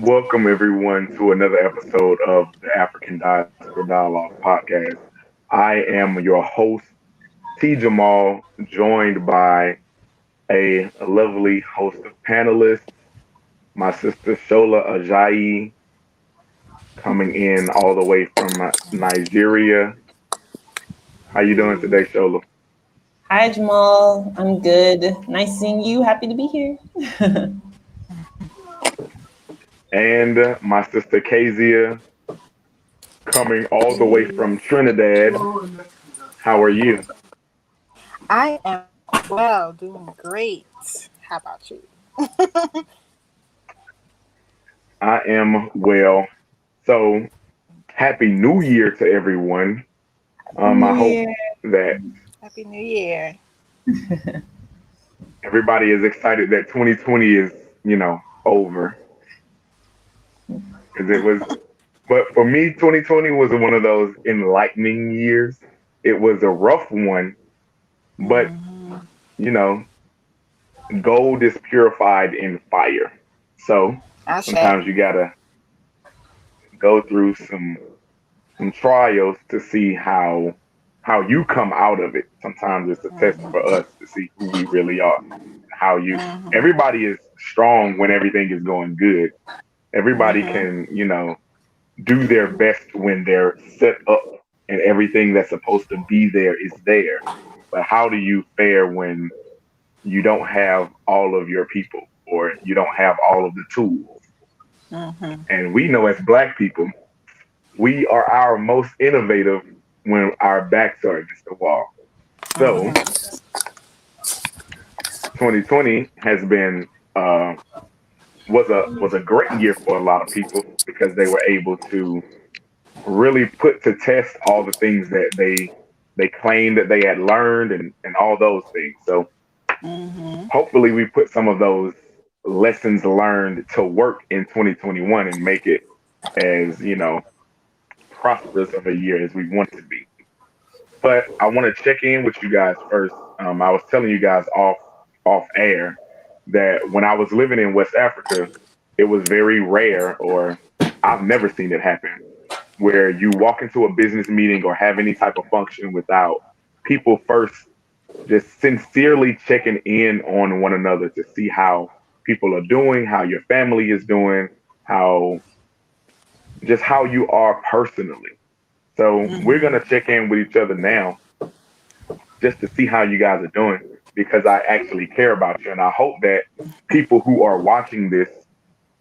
Welcome everyone to another episode of the Afrikan Diaspora Dialogue Podcast. I am your host, T. Jamal, joined by a lovely host of panelists. My sister Shola Ajayi, coming in all the way from Nigeria. How you doing today, Shola? Hi, Jamal. I'm good. Nice seeing you. Happy to be here. And my sister Kezia, coming all the way from Trinidad. How are you? I am well, doing great. How about you? I am well. So, Happy New Year to everyone. I hope Yeah. that Happy New Year. everybody is excited that 2020 is, over. Because it was, but for me, 2020 was one of those enlightening years. It was a rough one, but, Mm-hmm. you know, gold is purified in fire. So Ashe. sometimes you gotta go through some trials to see how you come out of it. Sometimes it's a test for Mm-hmm. us to see who we really are. How you Mm-hmm. everybody is strong when everything is going good. Everybody Mm-hmm. can, do their best when they're set up and everything that's supposed to be there is there. But how do you fare when you don't have all of your people or you don't have all of the tools? Mm-hmm. And we know as Black people, we are our most innovative when our backs are against the wall. So Mm-hmm. 2020 has been was a great year for a lot of people because they were able to really put to test all the things that they claimed that they had learned and all those things. So Mm-hmm. hopefully we put some of those lessons learned to work in 2021 and make it as prosperous of a year as we want it to be. But I want to check in with you guys first. I was telling you guys off air that when I was living in West Africa, it was very rare, or I've never seen it happen, where you walk into a business meeting or have any type of function without people first just sincerely checking in on one another to see how people are doing, how your family is doing, how just how you are personally. So we're Mm-hmm. gonna check in with each other now just to see how you guys are doing because I actually care about you. And I hope that people who are watching this,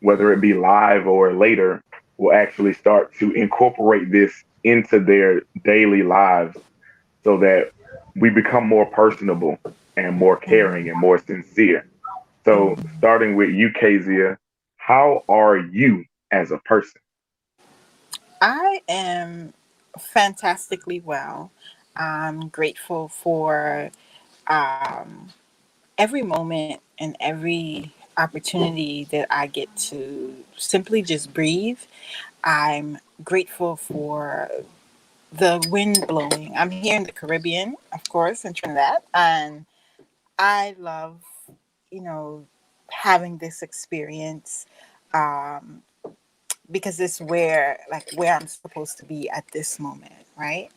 whether it be live or later, will actually start to incorporate this into their daily lives so that we become more personable and more caring and more sincere. So, Mm-hmm. starting with you, Kezia, how are you as a person? I am fantastically well. I'm grateful for um, every moment and every opportunity that I get to simply just breathe. I'm grateful for the wind blowing. I'm here in the Caribbean, of course, in Trinidad, and I love, you know, having this experience um, because it's where I'm supposed to be at this moment, right?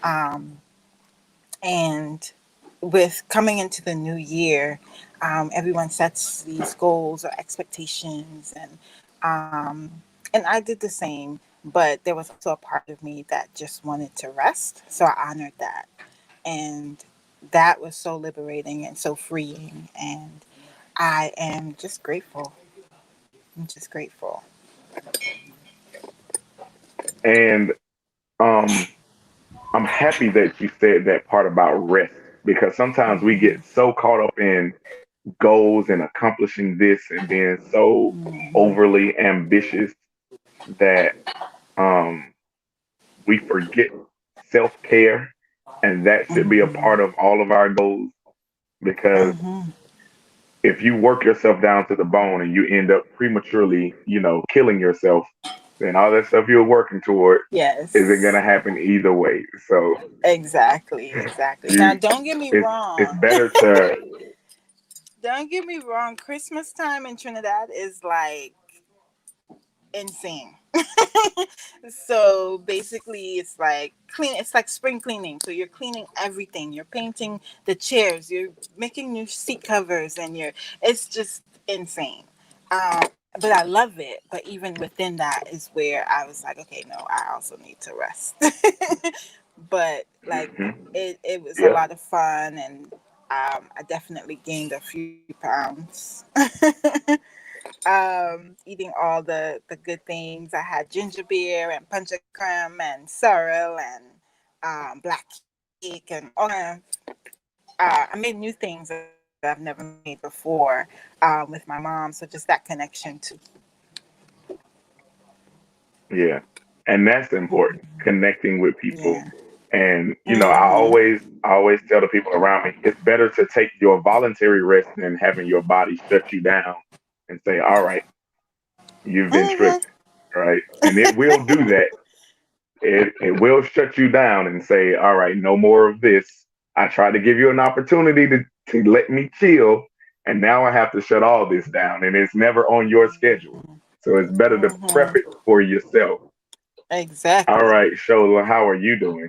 Um, and with coming into the new year, everyone sets these goals or expectations, and I did the same. But there was also a part of me that just wanted to rest, so I honored that, and that was so liberating and so freeing. And I am just grateful. I'm just grateful. And um, I'm happy that you said that part about rest because sometimes we get so caught up in goals and accomplishing this and being so Mhm. overly ambitious that um, we forget self care, and that should be a part Mhm. of all of our goals because Mhm. if you work yourself down to the bone and you end up prematurely, killing yourself, then all that stuff you're working toward isn't Yes. gonna happen either way. So Exactly. Exactly. Now, you, don't get me it's wrong. better to Don't get me wrong. Christmas time in Trinidad is like insane. So basically it's like it's like spring cleaning. So you're cleaning everything. You're painting the chairs, you're making new seat covers, and it's just insane. But I love it. But even within that is where I was like, okay, no, I also need to rest. But like it was a lot of fun, and I definitely gained a few pounds. Eating all the good things. I had ginger beer and punch creme and sorrel and black cake and all that. I made new things that I've never made before with my mom. So just that connection too. Yeah. And that's important, connecting with people. Yeah. And, I always tell the people around me, it's better to take your voluntary rest than having your body shut you down and say, all right, you've been tripping, right? And it will do that. It will shut you down and say, all right, no more of this. I tried to give you an opportunity to let me chill, and now I have to shut all this down, and it's never on your schedule. So it's better to prep it for yourself. Exactly. All right, Shola, how are you doing?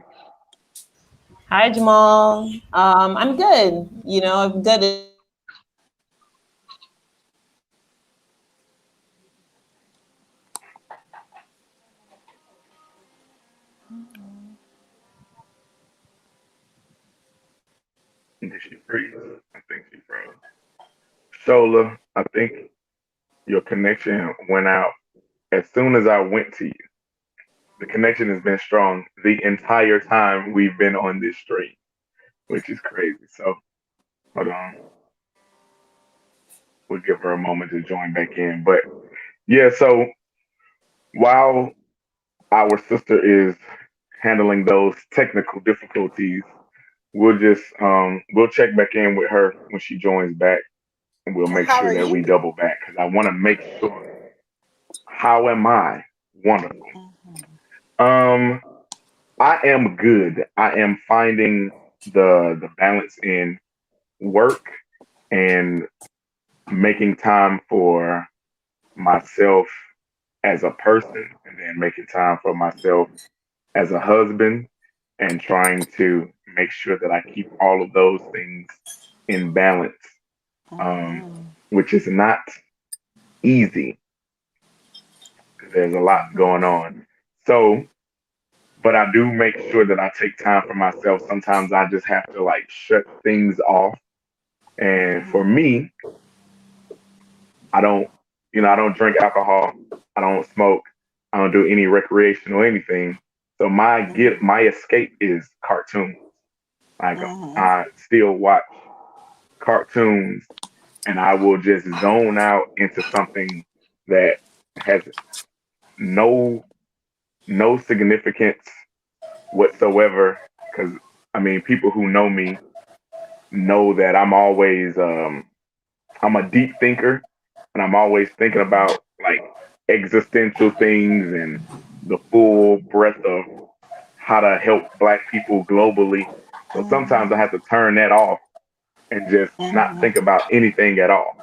Hi, Jamal. I'm good. I'm good. Did she freeze? I think she froze. Shola, I think your connection went out as soon as I went to you. The connection has been strong the entire time we've been on this stream, which is crazy. So hold on. We'll give her a moment to join back in. But yeah, so while our sister is handling those technical difficulties, we'll check back in with her when she joins back, and we'll make How sure are that you? we double back because I want to make sure. How am I? Wonderful. Um, I am good. I am finding the balance in work and making time for myself as a person, and then making time for myself as a husband, and trying to make sure that I keep all of those things in balance, um, which is not easy because there's a lot going on. So, but I do make sure that I take time for myself. Sometimes I just have to like shut things off. And for me, I don't drink alcohol. I don't smoke. I don't do any recreational anything. So my escape is cartoons. Like I still watch cartoons, and I will just zone out into something that has no no significance whatsoever. Because I mean, people who know me know that I'm a deep thinker, and I'm always thinking about like existential things and the full breadth of how to help Black people globally. So sometimes I have to turn that off and just not think about anything at all.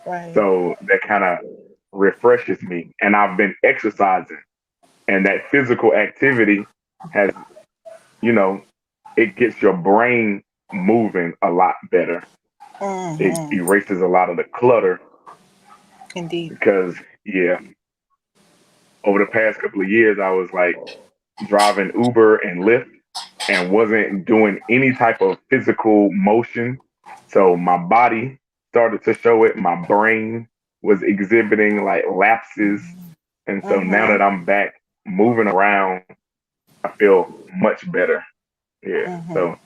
Right. So that kind of refreshes me. And I've been exercising, and that physical activity has, you know, it gets your brain moving a lot better. It erases a lot of the clutter Indeed. because, yeah, over the past couple of years, I was like driving Uber and Lyft and wasn't doing any type of physical motion. So my body started to show it. My brain was exhibiting like lapses. And so now that I'm back moving around, I feel much better. Yeah. So,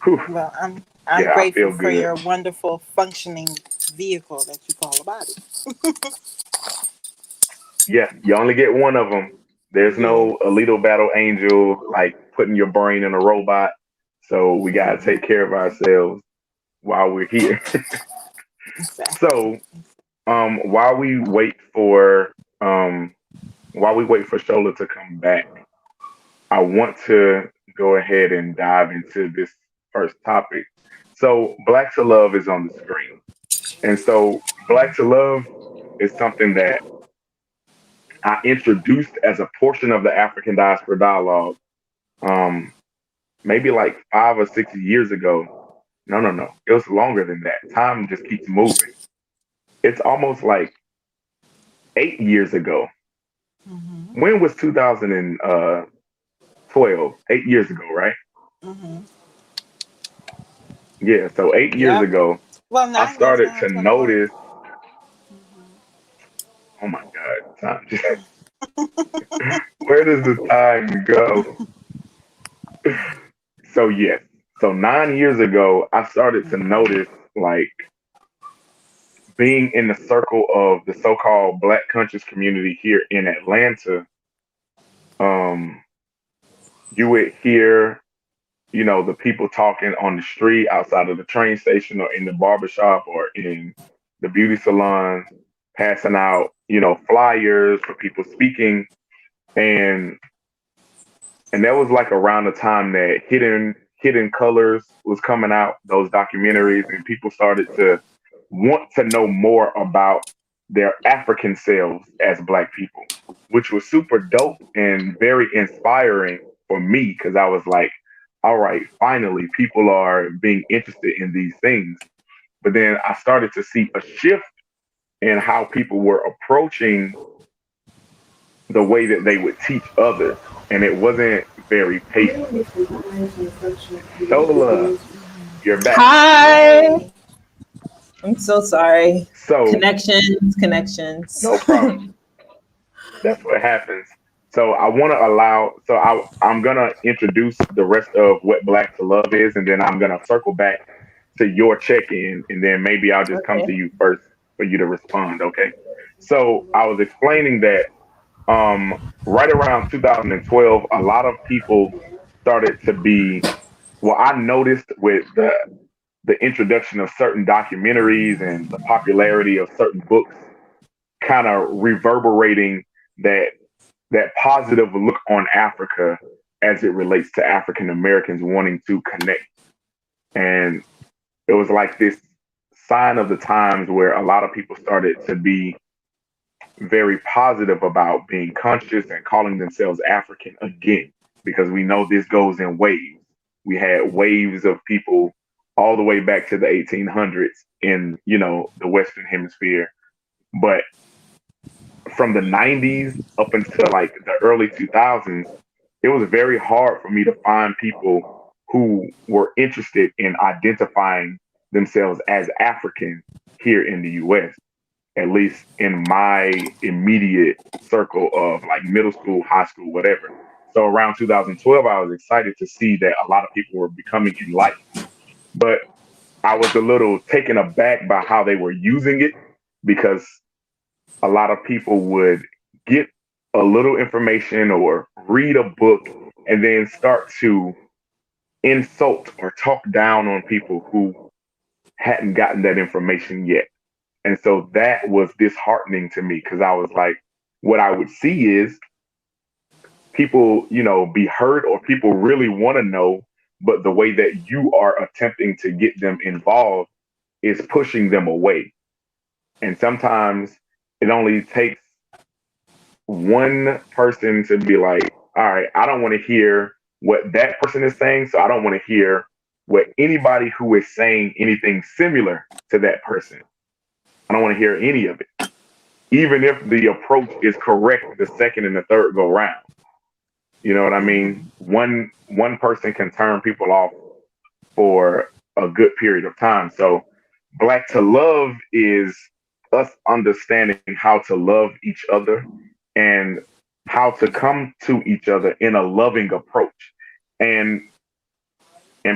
whew, Well, I'm yeah, I grateful feel for good. your wonderful functioning vehicle that you call a body. Yeah, you only get one of them. There's Yeah. no Alito Battle Angel like putting your brain in a robot. So we gotta take care of ourselves while we're here. Exactly. So while we wait for Shola to come back, I want to go ahead and dive into this first topic. So Black2Love is on the screen. And so Black2Love is something that I introduced as a portion of the Afrikan Diaspora Dialogue, maybe like 5 or 6 years ago. No. It was longer than that. Time just keeps moving. It's almost like 8 years ago. Mm-hmm. When was 2012? 8 years ago, right? Mm-hmm. Yeah. So 8 years Yep. ago, Well, I 9 years started now, to 21. notice. Mm-hmm. Oh my God, time. Where does the time go? So yes. So 9 years ago, I started to notice like being in the circle of the so-called Black conscious community here in Atlanta. Um, you would hear, the people talking on the street outside of the train station or in the barbershop or in the beauty salon, passing out, flyers for people speaking. And that was like around the time that Hidden Colors was coming out, those documentaries, and people started to want to know more about their African selves as Black people, which was super dope and very inspiring for me because I was like, all right, finally, people are being interested in these things. But then I started to see a shift in how people were approaching the way that they would teach others, and it wasn't very patient. Shola, you're back. Hi. I'm so sorry. So, Connections. no problem. That's what happens. So I want to I'm going to introduce the rest of what Black2Love is, and then I'm going to circle back to your check-in, and then maybe I'll just come to Okay. you first for you to respond. Okay. So I was explaining that right around 2012, a lot of people started to be, well, I noticed with the introduction of certain documentaries and the popularity of certain books kind of reverberating that positive look on Africa as it relates to African Americans wanting to connect. And it was like this sign of the times where a lot of people started to be very positive about being conscious and calling themselves African again, because we know this goes in waves. We had waves of people all the way back to the 1800s in, the Western Hemisphere. But from the 90s up until like the early 2000s, it was very hard for me to find people who were interested in identifying themselves as African here in the US, at least in my immediate circle of like middle school, high school, whatever. So around 2012, I was excited to see that a lot of people were becoming enlightened. But I was a little taken aback by how they were using it because a lot of people would get a little information or read a book and then start to insult or talk down on people who hadn't gotten that information yet. And so that was disheartening to me because I was like, what I would see is people, be hurt or people really want to know, but the way that you are attempting to get them involved is pushing them away. And sometimes it only takes one person to be like, all right, I don't want to hear what that person is saying. So I don't want to hear what anybody who is saying anything similar to that person. I don't want to hear any of it, even if the approach is correct the second and the third go round. You know what I mean? One person can turn people off for a good period of time. So Black2Love is us understanding how to love each other and how to come to each other in a loving approach. And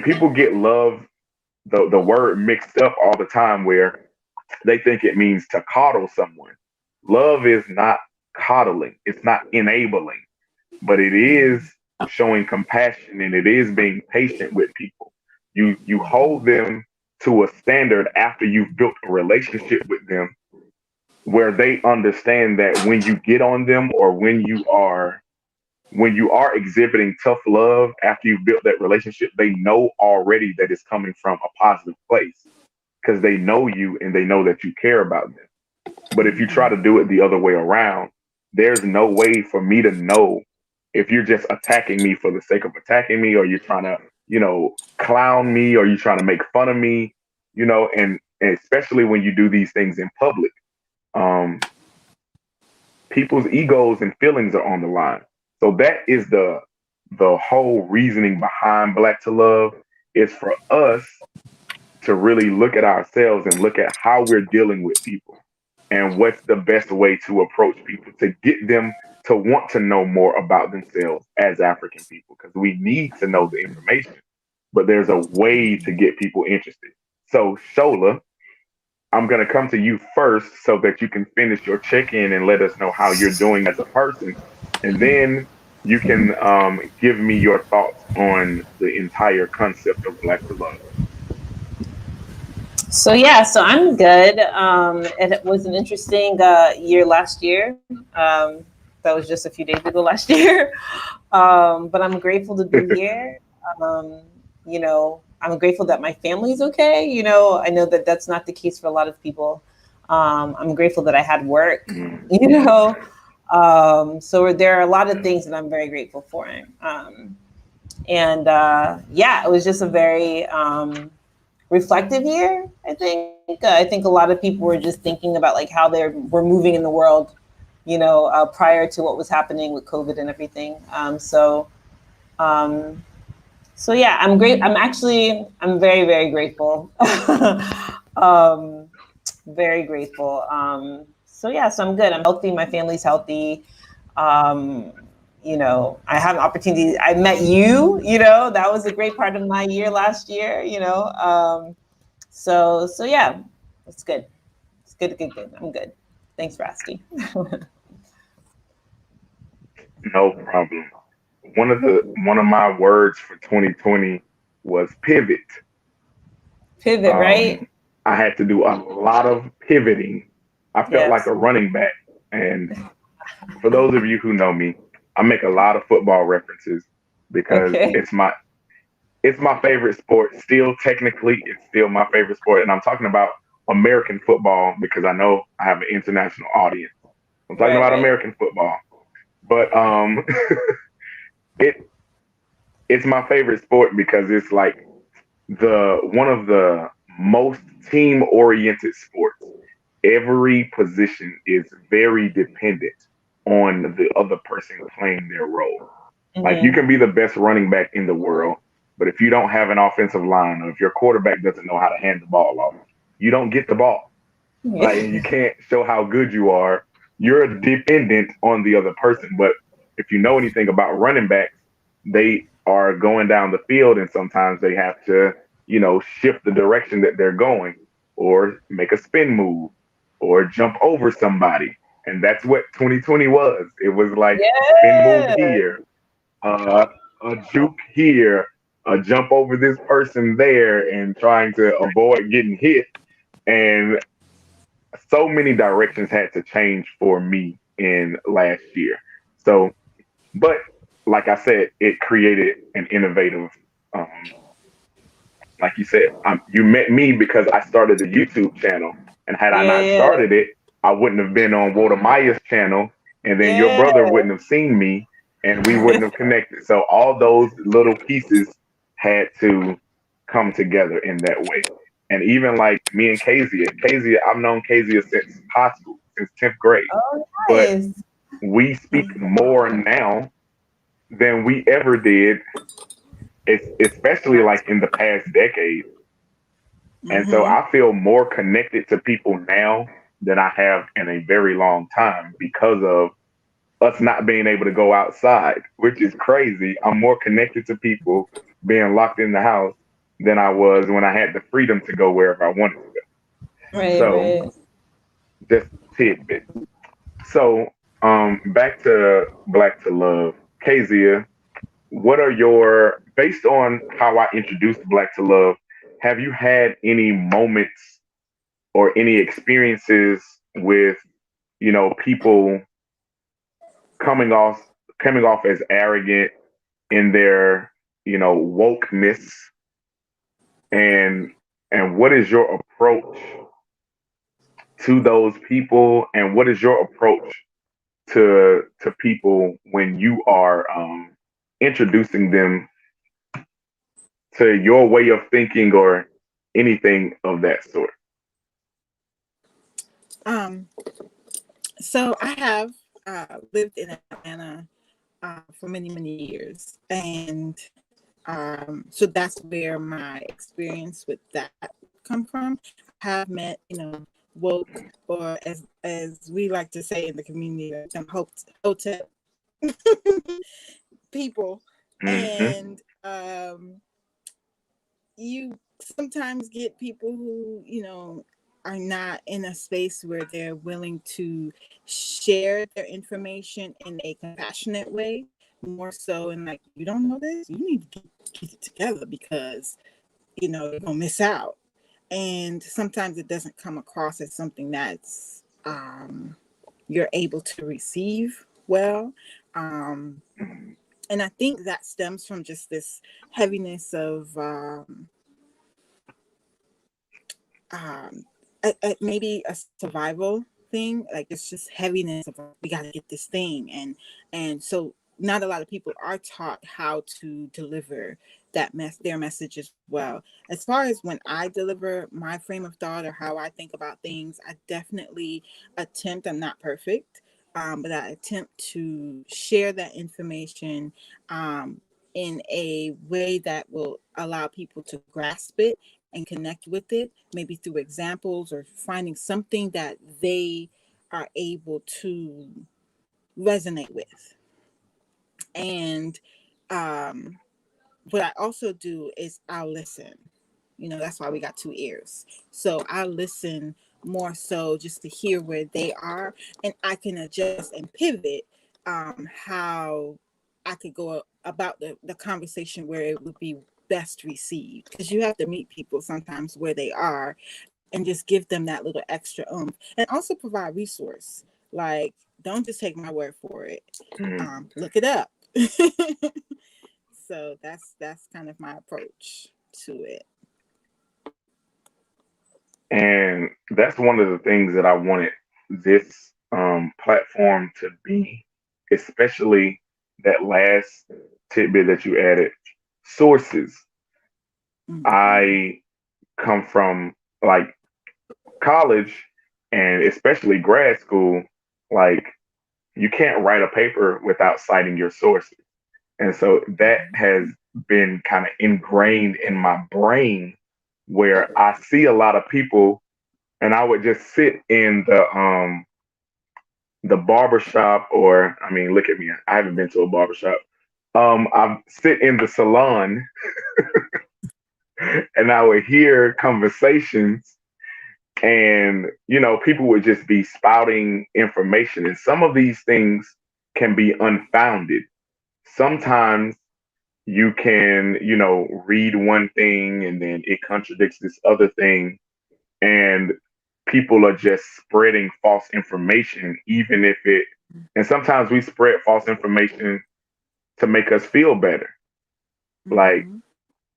people get love, the word mixed up all the time where they think it means to coddle someone. Love is not coddling, it's not enabling, but it is showing compassion and it is being patient with people. You hold them to a standard after you've built a relationship with them where they understand that when you get on them or when you are exhibiting tough love after you've built that relationship, they know already that it's coming from a positive place because they know you and they know that you care about them. But if you try to do it the other way around, there's no way for me to know if you're just attacking me for the sake of attacking me, or you're trying to, clown me, or you're trying to make fun of me, and especially when you do these things in public. People's egos and feelings are on the line. So that is the whole reasoning behind Black2Love, is for us to really look at ourselves and look at how we're dealing with people and what's the best way to approach people to get them to want to know more about themselves as African people, because we need to know the information, but there's a way to get people interested. So Shola, I'm going to come to you first so that you can finish your check-in and let us know how you're doing as a person. And then you can give me your thoughts on the entire concept of Black2Love. So yeah, so I'm good. It was an interesting year last year. That was just a few days ago last year. But I'm grateful to be here. I'm grateful that my family's okay. I know that that's not the case for a lot of people. I'm grateful that I had work, so there are a lot of things that I'm very grateful for. It was just a very reflective year, I think. I think a lot of people were just thinking about like how we're moving in the world, prior to what was happening with COVID and everything. So yeah, I'm great. I'm very, very grateful. Very grateful. So I'm good. I'm healthy. My family's healthy. I have an opportunity. I met you, that was a great part of my year last year, So yeah, it's good. It's good. I'm good. Thanks for asking. No problem. One of my words for 2020 was pivot. Pivot, right? I had to do a lot of pivoting. I felt like Yes. a running back. And for those of you who know me, I make a lot of football references because Okay. it's my favorite sport. Still, technically, it's still my favorite sport. And I'm talking about American football because I know I have an international audience. I'm talking about Right. American football. But it it's my favorite sport because it's like the one of the most team oriented sports. Every position is very dependent on the other person playing their role. Like you Mm-hmm. can be the best running back in the world, but if you don't have an offensive line, or if your quarterback doesn't know how to hand the ball off, you don't get the ball. Like, and you can't show how good you are. You're dependent on the other person. But if you know anything about running backs, they are going down the field, and sometimes they have to, shift the direction that they're going, or make a spin move, or jump over somebody. And that's what 2020 was. It was like spin move Yeah. here, uh, a juke here, a jump over this person there, and trying to avoid getting hit. And so many directions had to change for me in last year. So, but like I said, it created an innovative, um, like you said, you met me because I started a YouTube channel. And had I not Yeah. started it, I wouldn't have been on Walter Maya's channel. And then your Yeah. brother wouldn't have seen me and we wouldn't have connected. So all those little pieces had to come together in that way. And even like me and Kezia, I've known Kezia since high school, since 10th grade. Oh, But nice. we speak more now than we ever did, especially like in the past decade. And so Mm-hmm. I feel more connected to people now than I have in a very long time because of us not being able to go outside, which is crazy. I'm more connected to people being locked in the house than I was when I had the freedom to go wherever I wanted to go. Right, So right. just tidbit. So back to Black2Love. Kezia, what are based on how I introduced Black2Love, have you had any moments or any experiences with, people coming off coming off as arrogant in their, wokeness, and what is your approach to those people, and what is your approach to people when you are introducing them to your way of thinking or anything of that sort? Um, so I have lived in Atlanta for many, many years. And so that's where my experience with that come from. I have met, woke, or as we like to say in the community, some hotel people. Mm-hmm. And you sometimes get people who, are not in a space where they're willing to share their information in a compassionate way, more so in like, you don't know this, you need to get it together because, you're gonna miss out. And sometimes it doesn't come across as something that's you're able to receive well. And I think that stems from just this heaviness of maybe a survival thing. Like it's just heaviness of we got to get this thing, and so not a lot of people are taught how to deliver their message as well. As far as when I deliver my frame of thought or how I think about things, I definitely attempt. I'm not perfect, but I attempt to share that information in a way that will allow people to grasp it and connect with it, maybe through examples or finding something that they are able to resonate with. And what I also do is I'll listen. That's why we got two ears. So I listen more so just to hear where they are, and I can adjust and pivot how I could go about the conversation where it would be best received, because you have to meet people sometimes where they are and just give them that little extra and also provide resource. Like, don't just take my word for it. Look it up. So that's kind of my approach to it. And that's one of the things that I wanted this platform to be, especially that last tidbit that you added, sources. Mm-hmm. I come from like college and especially grad school, like you can't write a paper without citing your sources. And so that has been kind of ingrained in my brain where I see a lot of people and I would just sit in the barber shop, or I mean, look at me, I haven't been to a barber shop. I sit in the salon and I would hear conversations and people would just be spouting information, and some of these things can be unfounded. Sometimes you can read one thing and then it contradicts this other thing, and people are just spreading false information, even if it, and sometimes we spread false information to make us feel better, like, Mm-hmm.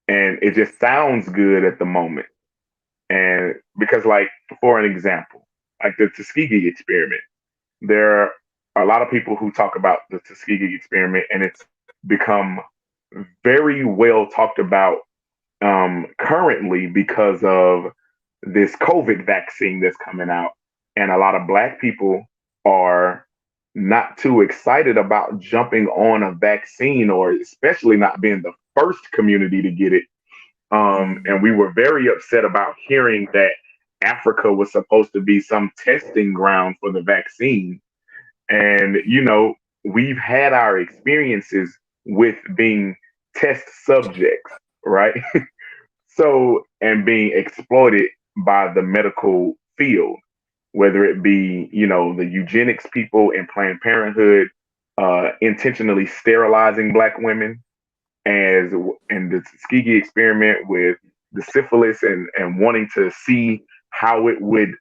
and it just sounds good at the moment. And because, like, for an example, like the Tuskegee experiment, there are a lot of people who talk about the Tuskegee experiment, and it's become very well talked about currently because of this COVID vaccine that's coming out. And a lot of Black people are not too excited about jumping on a vaccine, or especially not being the first community to get it. And we were very upset about hearing that Africa was supposed to be some testing ground for the vaccine. And, we've had our experiences with being test subjects, right? So, and being exploited by the medical field, whether it be, the eugenics people in Planned Parenthood, intentionally sterilizing Black women, as in the Tuskegee experiment with the syphilis, and wanting to see how it would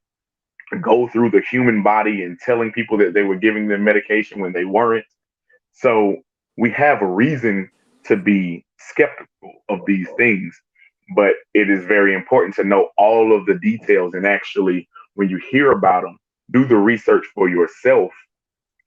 go through the human body and telling people that they were giving them medication when they weren't. So we have a reason to be skeptical of these things, but it is very important to know all of the details, and actually, when you hear about them, do the research for yourself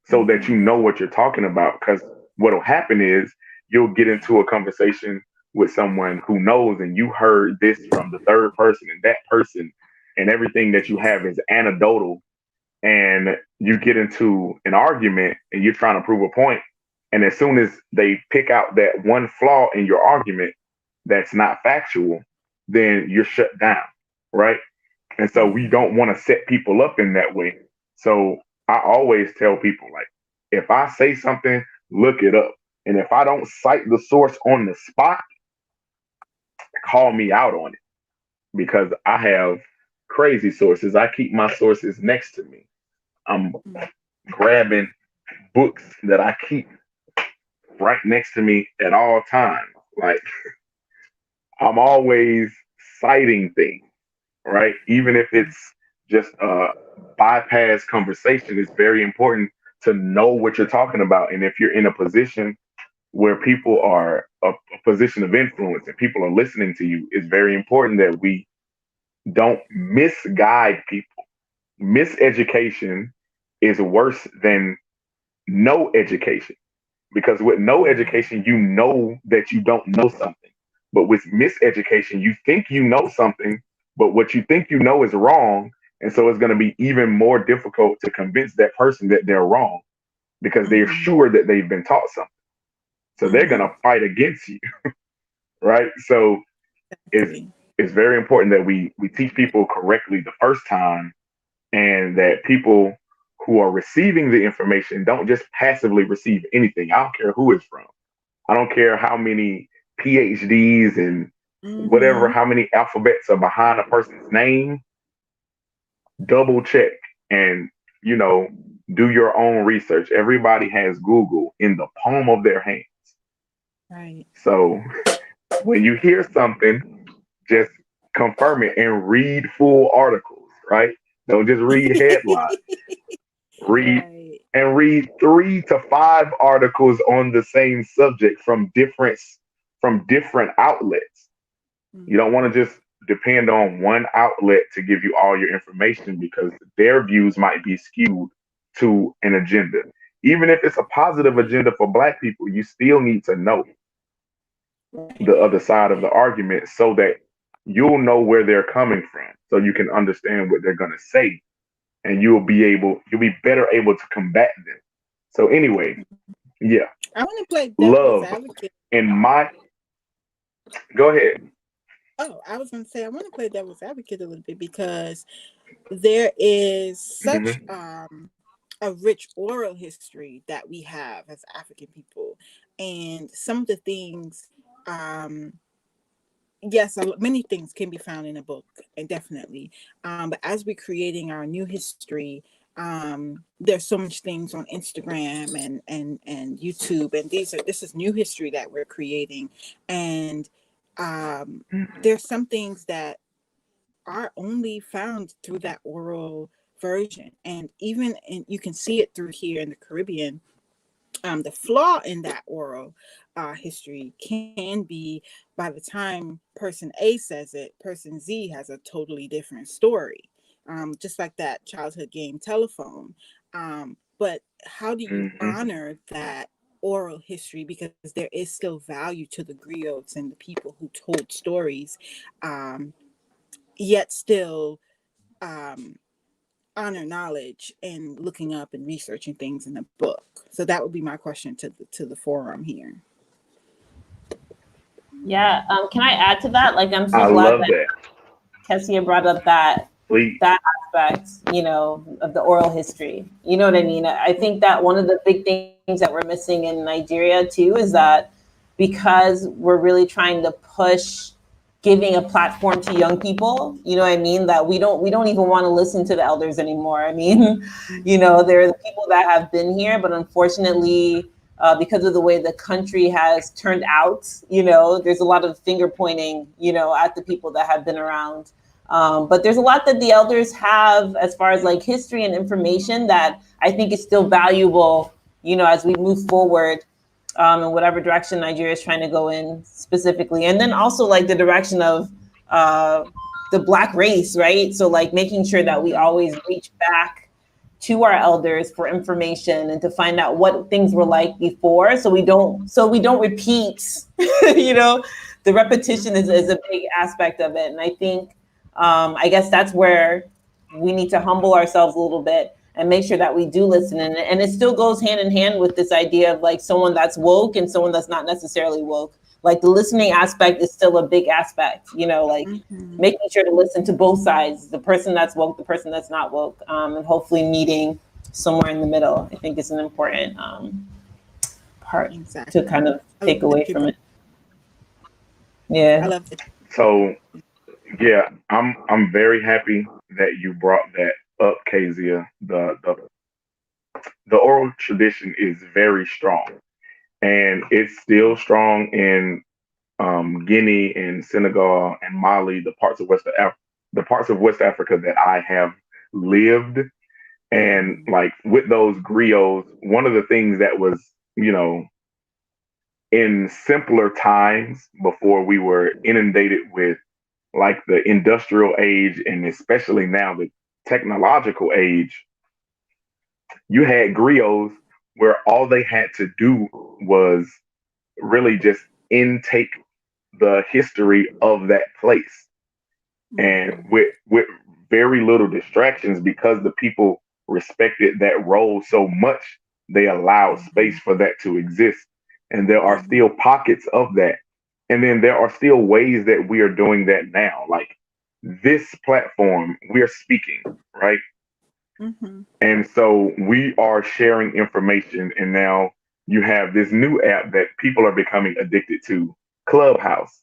so that you know what you're talking about. Because what'll happen is you'll get into a conversation with someone who knows, and you heard this from the third person and that person, and everything that you have is anecdotal, and you get into an argument and you're trying to prove a point, and as soon as they pick out that one flaw in your argument that's not factual, then you're shut down, right? And so we don't want to set people up in that way. So I always tell people, like, if I say something, look it up. And if I don't cite the source on the spot, call me out on it, because I have crazy sources. I keep my sources next to me. I'm grabbing books that I keep right next to me at all times. Like, I'm always citing things, right? Even if it's just a bypass conversation, it's very important to know what you're talking about. And if you're in a position where people are a position of influence and people are listening to you, it's very important that we don't misguide people. Miseducation is worse than no education, because with no education, you know that you don't know something. But with miseducation, you think you know something, but what you think you know is wrong. And so it's going to be even more difficult to convince that person that they're wrong, because they're sure that they've been taught something. So they're going to fight against you, right? So it's very important that we teach people correctly the first time, and that people who are receiving the information don't just passively receive anything. I don't care who it's from. I don't care how many PhDs and whatever, how many alphabets are behind a person's name. Double check and, do your own research. Everybody has Google in the palm of their hands. Right. So when you hear something, just confirm it and read full articles, right? Don't just read headlines. Read 3 to 5 articles on the same subject from different outlets. You don't want to just depend on one outlet to give you all your information, because their views might be skewed to an agenda. Even if it's a positive agenda for Black people, you still need to know the other side of the argument, so that you'll know where they're coming from, so you can understand what they're going to say, and you'll be better able to combat them. So anyway, yeah. I want to play devil's love advocate. Go ahead. Oh, I was going to say, I want to play devil's advocate a little bit, because there is such a rich oral history that we have as African people. And some of the things, yes, many things can be found in a book, and definitely. But as we're creating our new history, there's so much things on Instagram and YouTube, and this is new history that we're creating. And there's some things that are only found through that oral version, and you can see it through here in the Caribbean. The flaw in that oral history can be, by the time person A says it, person Z has a totally different story, just like that childhood game telephone. But how do you honor that oral history, because there is still value to the griots and the people who told stories, yet still honor knowledge and looking up and researching things in a book? So that would be my question to the forum here. Yeah, can I add to that? Like, I'm so I glad love that Kessia brought up that aspect, of the oral history. You know what I mean? I think that one of the big things that we're missing in Nigeria too is that, because we're really trying to push giving a platform to young people, you know what I mean, that we don't even want to listen to the elders anymore. I mean, there are the people that have been here, but unfortunately, because of the way the country has turned out, there's a lot of finger pointing, at the people that have been around. But there's a lot that the elders have as far as like history and information that I think is still valuable, as we move forward in whatever direction Nigeria is trying to go in specifically. And then also like the direction of the Black race, right? So like making sure that we always reach back to our elders for information and to find out what things were like before, so we don't repeat. You know, the repetition is a big aspect of it. And I think I guess that's where we need to humble ourselves a little bit and make sure that we do listen. And it still goes hand in hand with this idea of like someone that's woke and someone that's not necessarily woke. Like the listening aspect is still a big aspect, you know, like making sure to listen to both sides, the person that's woke, the person that's not woke, and hopefully meeting somewhere in the middle. I think is an important part to kind of take away from it. Yeah. I love it. So yeah, I'm very happy that you brought that up, Kezia. The oral tradition is very strong, and it's still strong in Guinea and Senegal and Mali, the parts of West Africa that I have lived. And like with those griots, one of the things that was, you know, in simpler times before we were inundated with like the industrial age, and especially now the technological age, you had griots where all they had to do was really just intake the history of that place, and with very little distractions, because the people respected that role so much, they allowed space for that to exist. And there are still pockets of that. And then there are still ways that we are doing that now. Like this platform, we are speaking, right? And so we are sharing information. And now you have this new app that people are becoming addicted to, Clubhouse,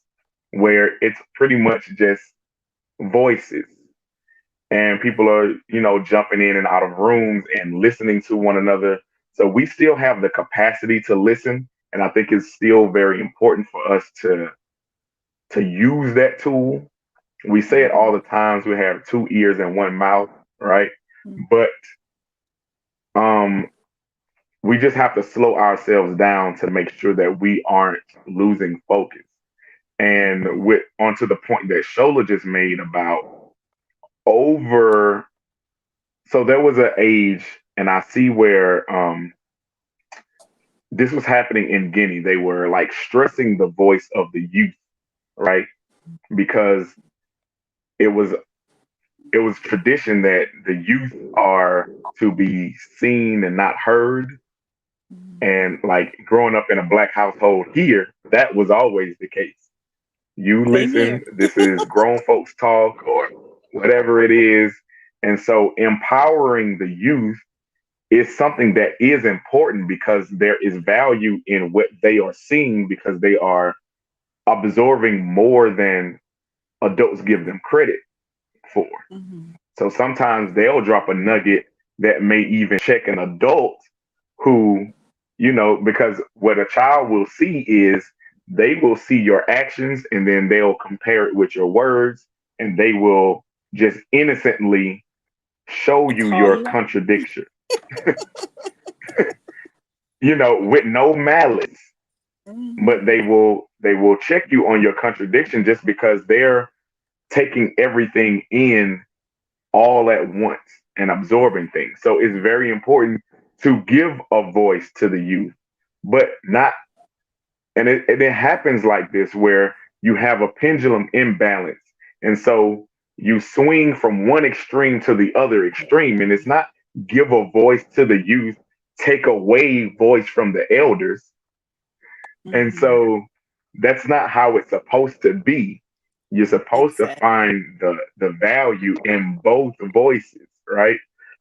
where it's pretty much just voices. And people are, you know, jumping in and out of rooms and listening to one another. So we still have the capacity to listen. And I think it's still very important for us to use that tool. We say it all the times, we have 2 ears and 1 mouth, right? But we just have to slow ourselves down to make sure that we aren't losing focus. And with onto the point that Shola just made about so there was an age, and I see where this was happening in Guinea. They were like stressing the voice of the youth, right? Because it was tradition that the youth are to be seen and not heard. And like growing up in a Black household here, that was always the case. You listen, this is grown folks talk or whatever it is. And so empowering the youth is something that is important, because there is value in what they are seeing, because they are absorbing more than adults give them credit for. So sometimes they'll drop a nugget that may even check an adult who, you know, because what a child will see is they will see your actions and then they'll compare it with your words, and they will just innocently show you your contradiction, you know, with no malice. But they will check you on your contradiction just because they're taking everything in all at once and absorbing things. So it's very important to give a voice to the youth, but not, and it happens like this where you have a pendulum imbalance. And so you swing from one extreme to the other extreme, and it's not give a voice to the youth, take away voice from the elders. And so that's not how it's supposed to be. You're supposed to find the value in both voices, right?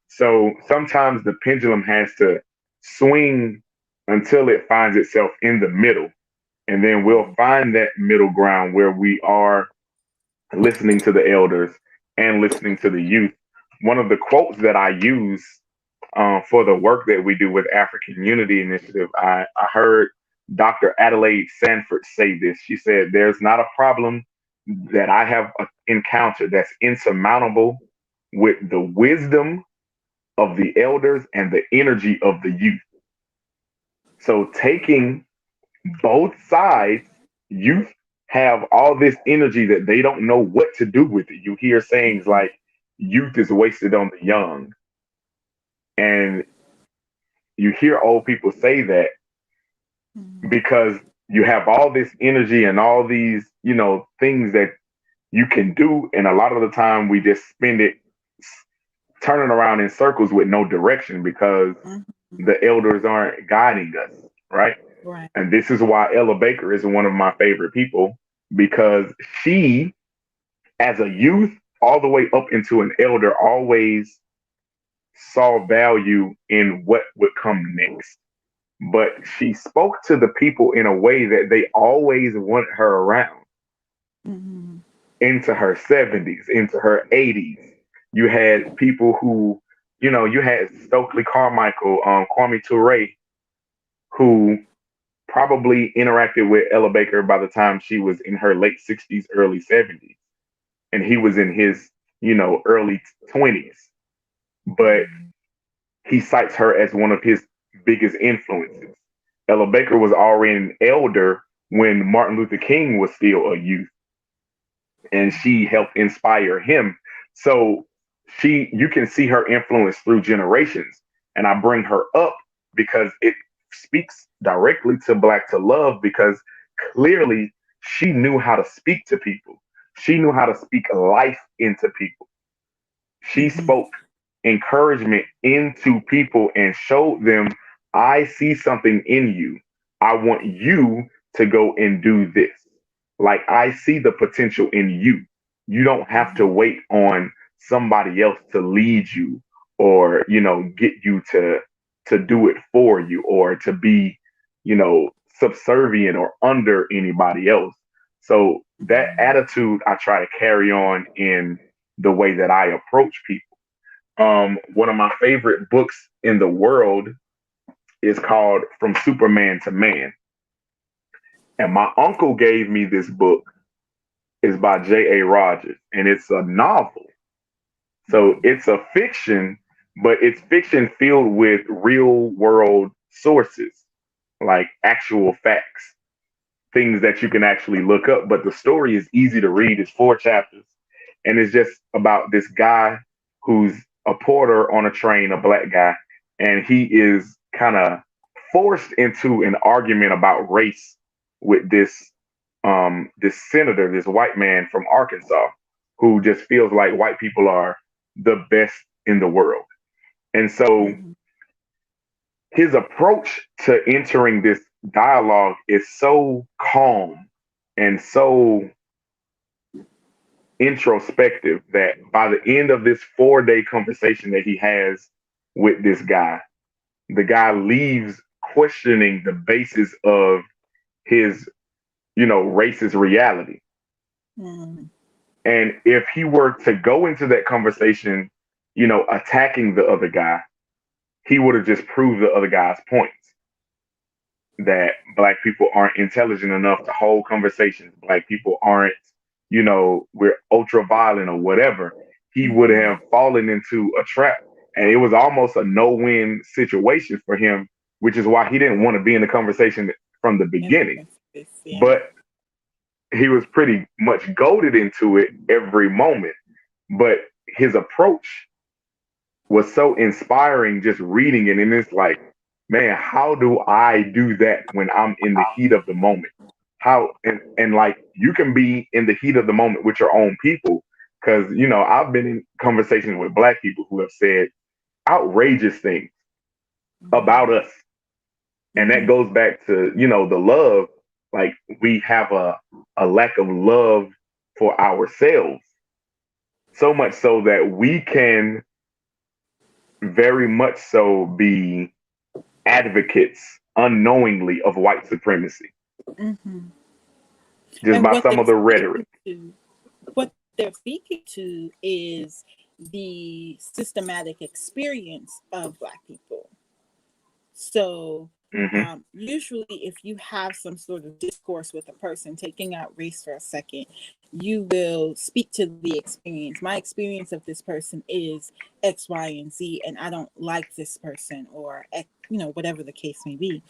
So sometimes the pendulum has to swing until it finds itself in the middle. And then we'll find that middle ground where we are listening to the elders and listening to the youth. One of the quotes that I use for the work that we do with Afrikan Unity Initiative, I heard Dr. Adelaide Sanford say this. She said, "There's not a problem that I have encountered that's insurmountable with the wisdom of the elders and the energy of the youth." So taking both sides, youth have all this energy that they don't know what to do with it. You hear sayings like, youth is wasted on the young. And you hear old people say that because you have all this energy and all these, things that you can do. And a lot of the time we just spend it turning around in circles with no direction because the elders aren't guiding us, right? Right. And this is why Ella Baker is one of my favorite people, because she, as a youth, all the way up into an elder, always saw value in what would come next. But she spoke to the people in a way that they always wanted her around Mm-hmm. into her 70s, into her 80s. You had people who, you had Stokely Carmichael, Kwame Ture, who probably interacted with Ella Baker by the time she was in her late 60s, early 70s. And he was in his, early 20s. But he cites her as one of his biggest influences. Ella Baker was already an elder when Martin Luther King was still a youth, and she helped inspire him. So you can see her influence through generations. And I bring her up because it speaks directly to Black2Love, because clearly she knew how to speak to people. She knew how to speak life into people. She spoke encouragement into people and showed them, I see something in you. I want you to go and do this. Like, I see the potential in you. You don't have to wait on somebody else to lead you, or, get you to do it for you, or to be, subservient or under anybody else. So that attitude I try to carry on in the way that I approach people. One of my favorite books in the world is called From Superman to Man. And my uncle gave me this book. It's by J.A. Rogers, and it's a novel. So it's a fiction, but it's fiction filled with real world sources, like actual facts, things that you can actually look up. But the story is easy to read. It's 4 chapters. And it's just about this guy who's a porter on a train, a black guy, and he is kind of forced into an argument about race with this senator, this white man from Arkansas, who just feels like white people are the best in the world. And so his approach to entering this dialogue is so calm and so introspective that by the end of this 4-day conversation that he has with this guy, the guy leaves questioning the basis of his, racist reality. And if he were to go into that conversation, attacking the other guy, he would have just proved the other guy's points, that black people aren't intelligent enough to hold conversations. Black people aren't, we're ultra violent or whatever. He would have fallen into a trap. And it was almost a no-win situation for him, which is why he didn't want to be in the conversation from the beginning. But he was pretty much goaded into it every moment. But his approach was so inspiring just reading it. And it's like, man, how do I do that when I'm in the heat of the moment? How, and like, you can be in the heat of the moment with your own people. Cause, I've been in conversations with black people who have said outrageous things about us. And that goes back to, the love. Like, we have a lack of love for ourselves. So much so that we can very much so be advocates unknowingly of white supremacy. Just And by some of the rhetoric. What they're speaking to is the systematic experience of black people. So usually if you have some sort of discourse with a person, taking out race for a second, you will speak to the experience. My experience of this person is X, Y, and Z, and I don't like this person, or, whatever the case may be.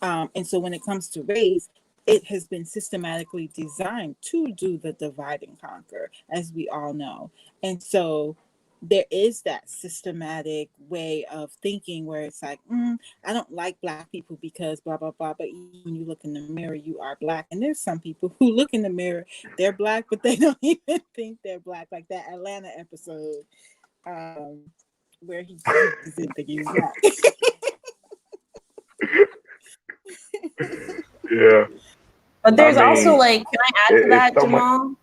And so when it comes to race, it has been systematically designed to do the divide and conquer, as we all know. And so there is that systematic way of thinking where it's like, I don't like Black people because blah blah blah. But when you look in the mirror, you are Black. And there's some people who look in the mirror, they're Black, but they don't even think they're Black. Like that Atlanta episode, where he didn't think he was Black. Yeah. But there's also like, can I add to that, so Jamal?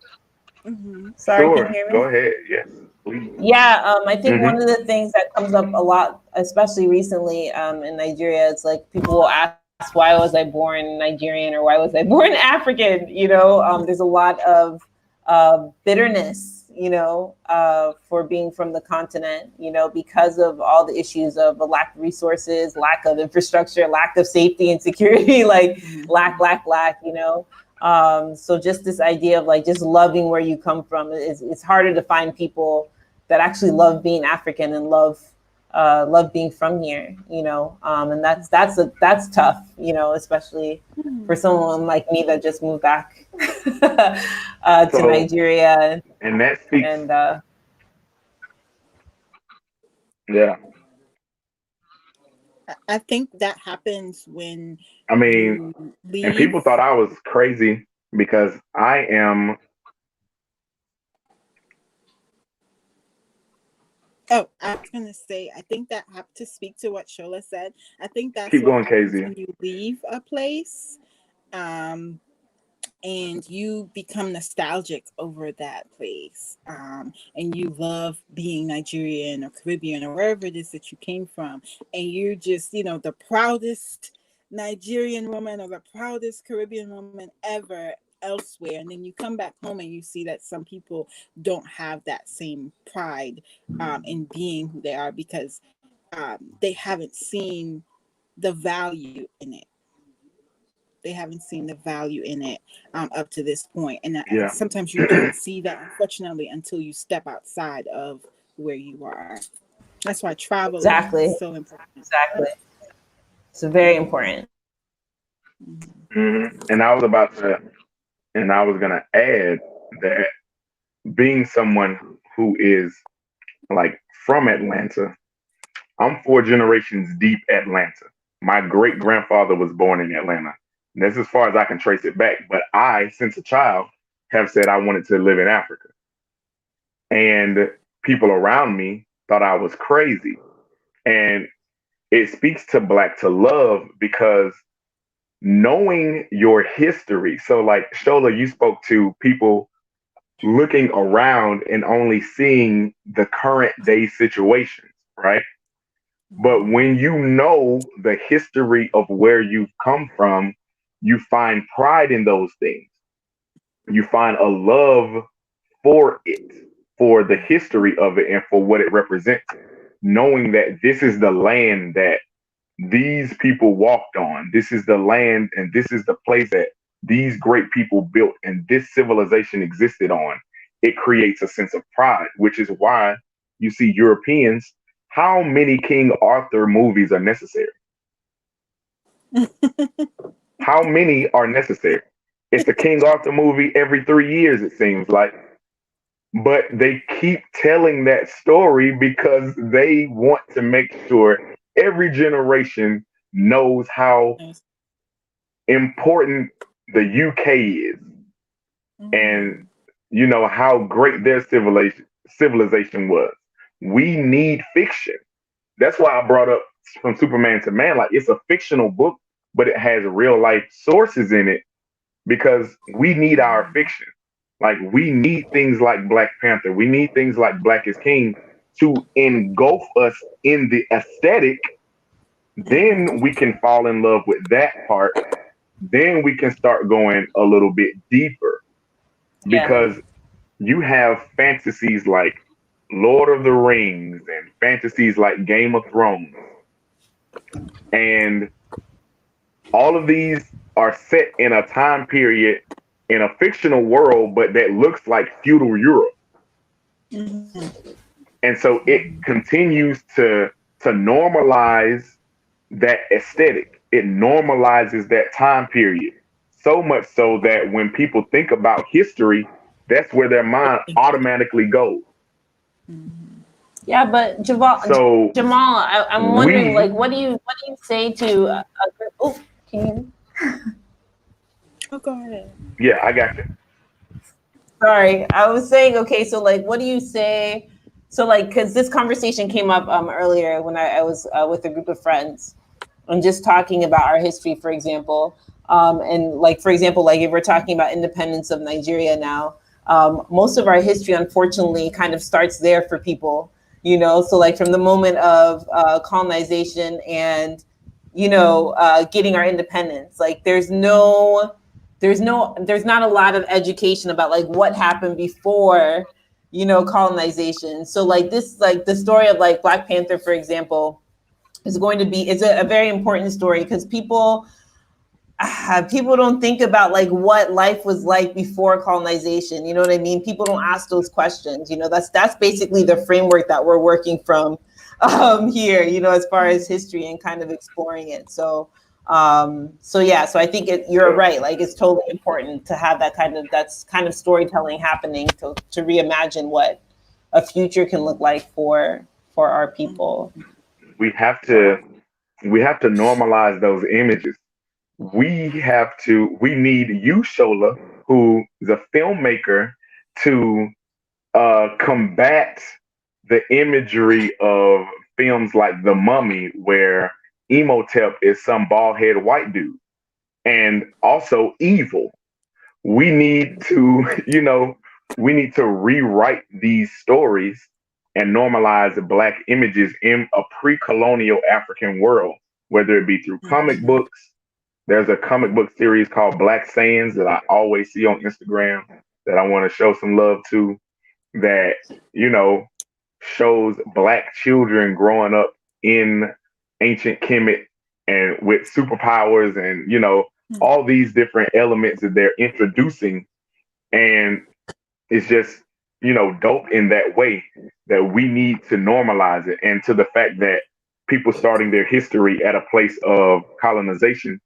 Sorry, Sure. can you hear me? Go ahead. Yes, please. Yeah, I think one of the things that comes up a lot, especially recently in Nigeria, it's like people will ask, why was I born Nigerian or why was I born African? You know, there's a lot of bitterness, you know, for being from the continent, you know, because of all the issues of a lack of resources, lack of infrastructure, lack of safety and security, like lack, you know. So just this idea of like just loving where you come from, it's harder to find people that actually love being African and love being from here, you know, and that's tough, you know, especially for someone like me that just moved back to Nigeria. And that speaks. And yeah. I think that happens when I mean, you leave. and people thought I was crazy because I am. Oh, I was going to say, I think that to speak to what Shola said, I think that's Keep what going, happens KZ. when you leave a place, and you become nostalgic over that place, and you love being Nigerian or Caribbean or wherever it is that you came from, and you're just, you know, the proudest Nigerian woman or the proudest Caribbean woman ever elsewhere, and then you come back home and you see that some people don't have that same pride in being who they are because they haven't seen the value in it. They haven't seen the value in it up to this point. And sometimes you don't see that, unfortunately, until you step outside of where you are. That's why travel is so important. Exactly. It's very important. And I was going to add that being someone who is like from Atlanta, I'm 4 generations deep Atlanta. My great grandfather was born in Atlanta. And that's as far as I can trace it back. But I, since a child, have said I wanted to live in Africa. And people around me thought I was crazy. And it speaks to Black2Love because knowing your history. So like Shola, you spoke to people looking around and only seeing the current day situations, right? But when you know the history of where you've come from, you find pride in those things. You find a love for it, for the history of it, and for what it represents. Knowing that this is the land that these people walked on, this is the land and this is the place that these great people built and this civilization existed on. It creates a sense of pride, which is why you see Europeans. How many King Arthur movies are necessary? How many are necessary? It's a King Arthur movie every 3 years, it seems like. But they keep telling that story because they want to make sure every generation knows how important the UK is. And you know how great their civilization was. We need fiction. That's why I brought up From Superman to Man. Like, it's a fictional book, but it has real life sources in it because we need our fiction. Like, we need things like Black Panther. We need things like Black is King to engulf us in the aesthetic. Then we can fall in love with that part. Then we can start going a little bit deeper because you have fantasies like Lord of the Rings and fantasies like Game of Thrones. And all of these are set in a time period in a fictional world, but that looks like feudal Europe. And so it continues to normalize that aesthetic. It normalizes that time period. So much so that when people think about history, that's where their mind automatically goes. Yeah, but So Jamal, I'm wondering, we, like, what do you say to a group? Oh, can you? Oh, go ahead. yeah, I got you. Sorry, I was saying, okay, so like, what do you say? So like, because this conversation came up earlier when I was with a group of friends and just talking about our history, for example. And like, for example, like if we're talking about independence of Nigeria now, most of our history, unfortunately, kind of starts there for people, you know? So like from the moment of colonization and, you know, getting our independence, like there's not a lot of education about like what happened before, you know, colonization. So like this, like the story of like Black Panther, for example, is going to be, it's a very important story because people don't think about like what life was like before colonization. You know what I mean? People don't ask those questions. You know, that's basically the framework that we're working from here, you know, as far as history and kind of exploring it. So yeah, so I think you're right. Like it's totally important to have that's kind of storytelling happening to reimagine what a future can look like for our people. we have to we have to normalize those images. We need you, Shola, who is a filmmaker, to combat the imagery of films like The Mummy, where Emotep is some bald head white dude, and also evil. We need to, we need to rewrite these stories and normalize Black images in a pre-colonial African world, whether it be through comic books. There's a comic book series called Black Sands that I always see on Instagram that I want to show some love to, that, you know, shows Black children growing up in ancient Kemet and with superpowers and, all these different elements that they're introducing. And it's just, dope in that way that we need to normalize it. And to the fact that people starting their history at a place of colonization,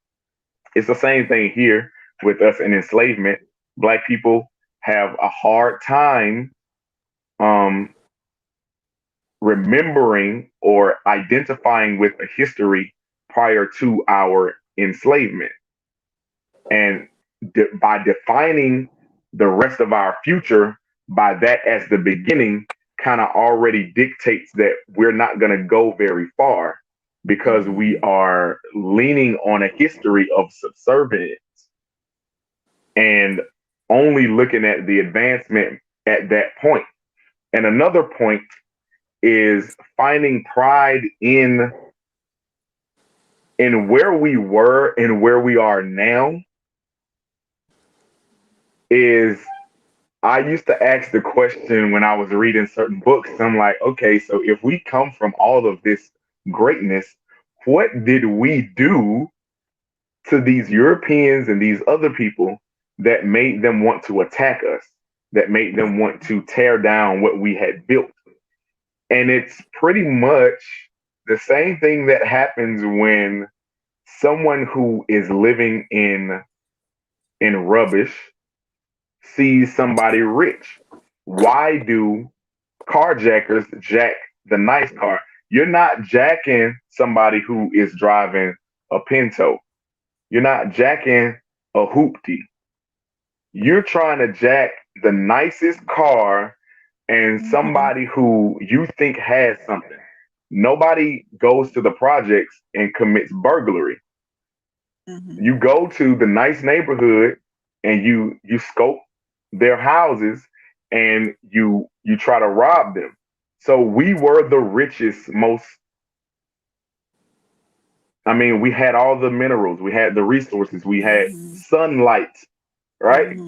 it's the same thing here with us in enslavement. Black people have a hard time um, remembering or identifying with a history prior to our enslavement. And by defining the rest of our future by that as the beginning, kind of already dictates that we're not going to go very far because we are leaning on a history of subservience and only looking at the advancement at that point. And another point is finding pride in where we were and where we are now. Is I used to ask the question when I was reading certain books. I'm like, okay, so if we come from all of this greatness, what did we do to these Europeans and these other people that made them want to attack us, that made them want to tear down what we had built? And it's pretty much the same thing that happens when someone who is living in rubbish sees somebody rich. Why do carjackers jack the nice car? You're not jacking somebody who is driving a Pinto. You're not jacking a hoopty. You're trying to jack the nicest car and somebody who you think has something. Nobody goes to the projects and commits burglary. You go to the nice neighborhood and you scope their houses and you try to rob them. So we were the richest, most, I mean, we had all the minerals, we had the resources, we had sunlight, right?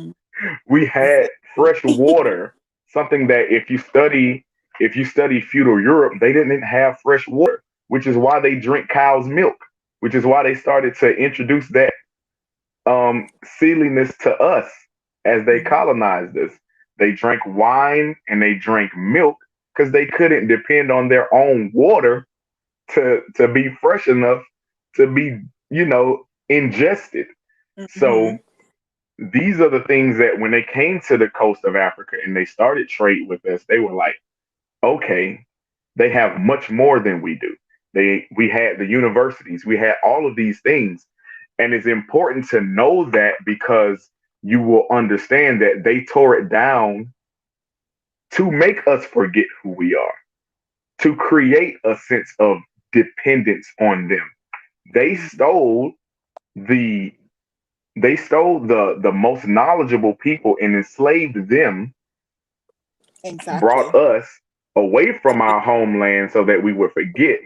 We had fresh water, something that if you study feudal Europe, they didn't have fresh water, which is why they drink cow's milk, which is why they started to introduce that sealiness to us as they colonized us. They drank wine and they drank milk because they couldn't depend on their own water to be fresh enough to be, ingested. So these are the things that when they came to the coast of Africa and they started trade with us, they were like, okay, They have much more than we do. We had the universities, we had all of these things. And it's important to know that, because you will understand that they tore it down to make us forget who we are, to create a sense of dependence on them. They stole the the most knowledgeable people and enslaved them, brought Exactly. us away from our homeland so that we would forget.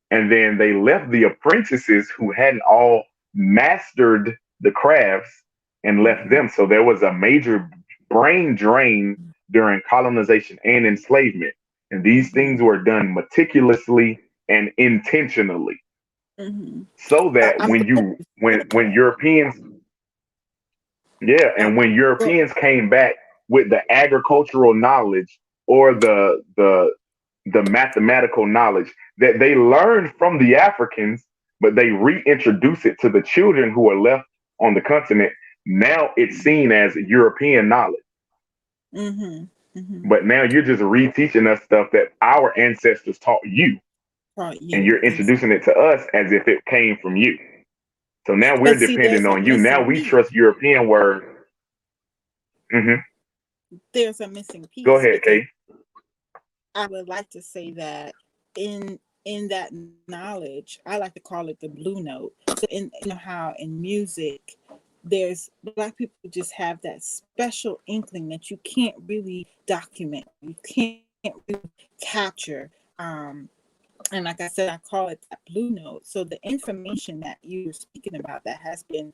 And then they left the apprentices who hadn't all mastered the crafts and left Mhm. them. So there was a major brain drain during colonization and enslavement. And these things Mhm. were done meticulously and intentionally, Mhm. so that I'm glad you said when that. Europeans, yeah, Uh, and when go Europeans came back with the agricultural knowledge, or the mathematical knowledge that they learned from the Africans, but they reintroduce it to the children who are left on the continent. Now it's seen as European knowledge, Mhm. Mhm. but now you're just reteaching us stuff that our ancestors taught you, Taught and you you're introducing exactly. it to us as if it came from you. So now we're But see, dependent there's a on you. Now missing we piece. trust European words. Hmm. There's a missing Go piece ahead, because Kate. I would like to say that in that knowledge, I like to call it the blue note. So in you know how in music there's black people just have that special inkling that you can't really document. You can't really capture. And like I said, I call it that blue note. So the information that you were speaking about that has been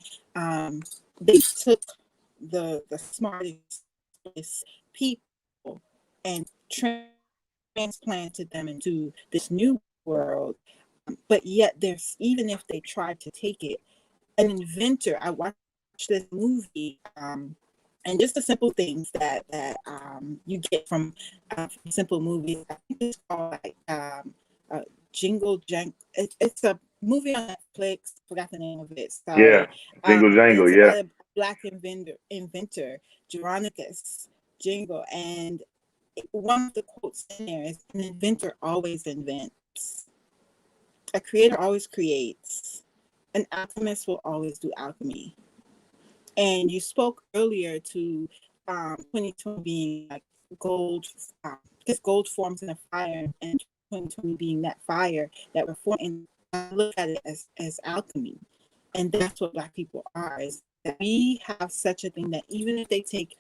they took the smartest people and transplanted them into this new world. But yet, there's even if they tried to take it, an inventor. I watched this movie, and just the simple things that you get from simple movies. I think it's called like uh, Jingle Jank. It's a movie on Netflix. Forgot the name of it. Yeah, Sorry. jingle But jangle. it's Yeah, about a black inventor, Geronicus Jingle, and one of the quotes in there is, "An inventor always invents. A creator always creates. An alchemist will always do alchemy." And you spoke earlier to 2020 being like gold, just gold forms in a fire, and 2020 being that fire that we're forming. I look at it as alchemy. And that's what Black people are, is that we have such a thing that even if they take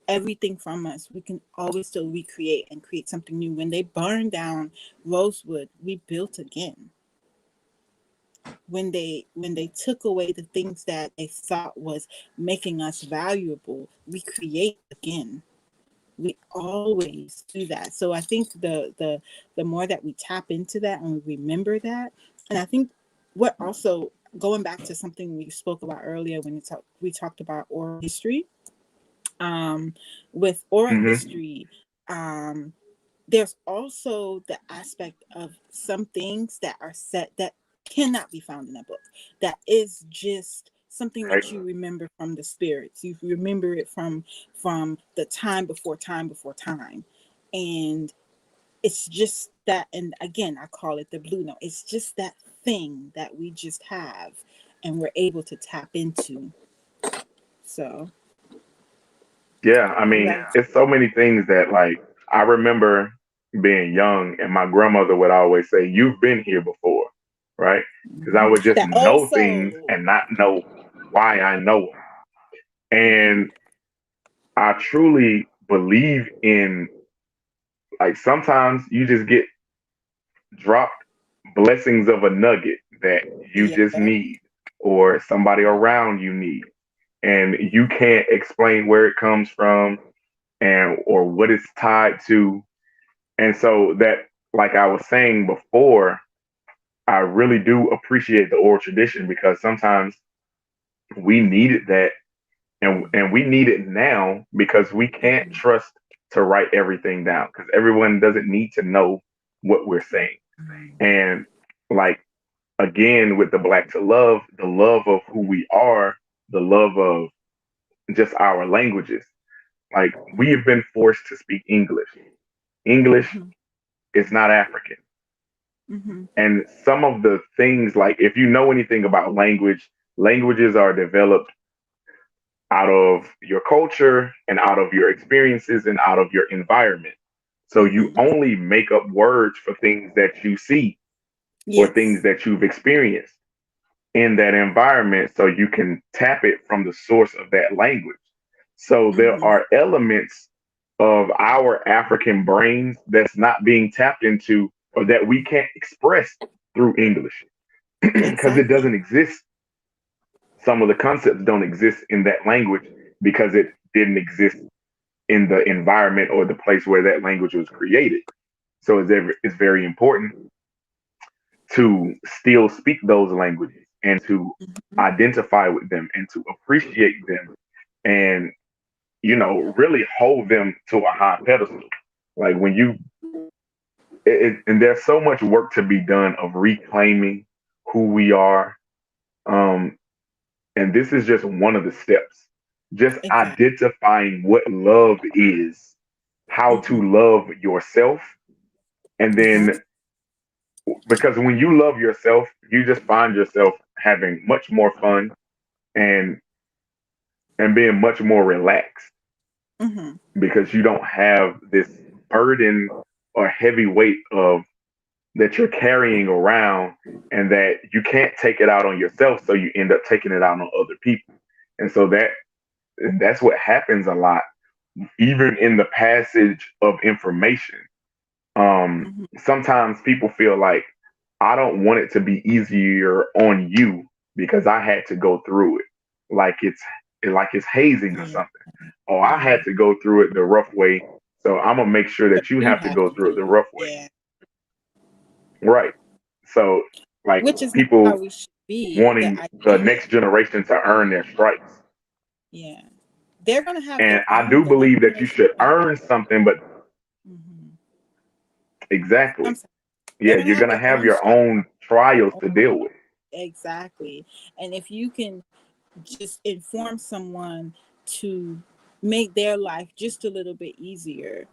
everything from us, we can always still recreate and create something new. When they burned down Rosewood, we built again. When they took away the things that they thought was making us valuable, we create again. We always do that. So I think the more that we tap into that and we remember that, and I think what also, going back to something we spoke about earlier when we talked about oral history, um with oral hmm, history, there's also the aspect of some things that are set that cannot be found in a book, that is just something right. that you remember from the spirits. You remember it from the time before time. And it's just that, and again, I call it the blue note. It's just that thing that we just have and we're able to tap into. So Yeah, I mean, yeah. it's so many things that, like, I remember being young, and my grandmother would always say, "You've been here before," right? Because I Mhm. would just That know things also. and not know why I know them. Mhm. And I truly believe in, like, sometimes you just get dropped blessings of a nugget that you just Yeah. need, or somebody around you need, and you can't explain where it comes from and or what it's tied to. And so that, like I was saying before, I really do appreciate the oral tradition, because sometimes we needed that, and we need it now, because we can't Mhm. trust to write everything down, because everyone doesn't need to know what we're saying. And, like, again, with the Black2Love, the love of who we are, the love of just our languages. Like, we have been forced to speak English. English Mhm. is not African. And some of the things, like if you know anything about language, languages are developed out of your culture and out of your experiences and out of your environment. So you only make up words for things that you see or things Yes. that you've experienced in that environment, so you can tap it from the source of that language. So there are elements of our African brains that's not being tapped into or that we can't express through English because it Exactly. doesn't exist. Some of the concepts don't exist in that language because it didn't exist in the environment or the place where that language was created. So it's very important to still speak those languages and to identify with them and to appreciate them and, really hold them to a high pedestal. Like when and there's so much work to be done of reclaiming who we are. Um, and this is just one of the steps. Just Exactly. identifying what love is, how to love yourself, and then because when you love yourself, you just find yourself having much more fun and being much more relaxed because you don't have this burden or heavy weight of that you're carrying around and that you can't take it out on yourself, so you end up taking it out on other people. And so that's what happens a lot, even in the passage of information. Sometimes people feel like I don't want it to be easier on you because I had to go through it, like it's hazing or Yeah. something. Or I Yeah. had to go through it the rough way, so I'm gonna make sure So that you you have to have go to through do it the it. rough way. Yeah. Right. So like Which is not how people we should be. The wanting the idea. next generation to earn their stripes. Yeah. They're gonna have And their I own. do The next believe that you generation should is gonna have. earn something, but Mhm. I'm exactly. sorry. They're Yeah, gonna you're have gonna their have own your struggle. own Their trials own. to deal with. Exactly. And if you can just inform someone to make their life just a little bit easier,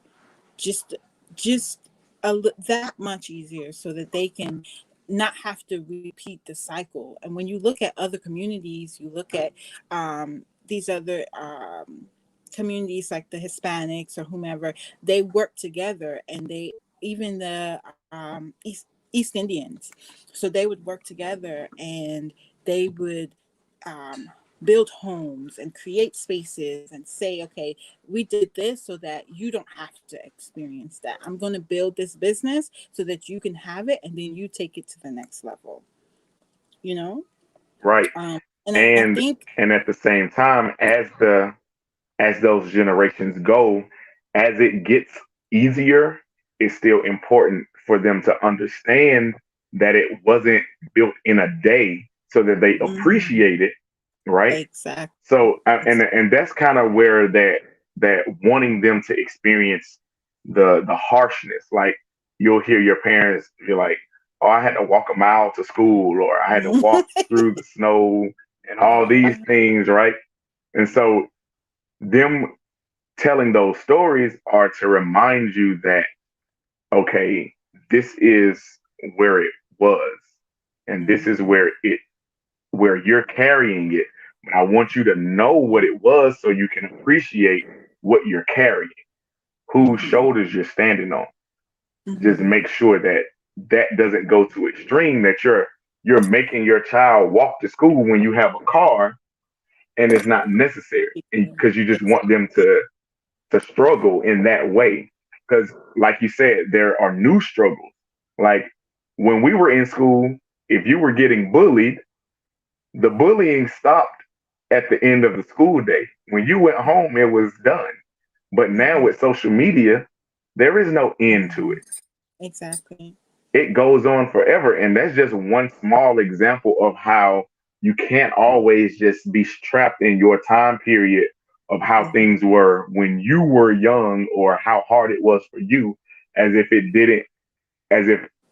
just just that much easier, so that they can not have to repeat the cycle. And when you look at other communities, you look at these other communities like the Hispanics or whomever, they work together, and they even the East Indians, so they would work together, and they would um, build homes and create spaces and say, okay, we did this so that you don't have to experience that. I'm going to build this business so that you can have it, and then you take it to the next level, you know? Right. And I And think, at the same time, as those generations go, as it gets easier, it's still important for them to understand that it wasn't built in a day so that they mhm, appreciate it, right? exactly. So and that's kind of where that wanting them to experience the harshness, like you'll hear your parents be like, "Oh, I had to walk a mile to school, or I had to walk through the snow and all these Yeah. things," right? And so them telling those stories are to remind you that, okay, this is where it was, and this is Mhm, where you're carrying it. But I want you to know what it was so you can appreciate what you're carrying, whose mhm, shoulders you're standing on. Just mhm. make sure that that doesn't go to extreme, that you're making your child walk to school when you have a car and it's not necessary because you just want them Exactly. to struggle in that way. Because, like you said, there are new struggles. Like when we were in school, if you were getting bullied, the bullying stopped at the end of the school day. When you went home, it was done. But now Mhm, with social media, there is no end to mhm. it. Exactly. It goes on forever. And that's just one small example of how you can't always just be trapped in your time period of how Mhm. things were when you were young or how hard it was for you, as if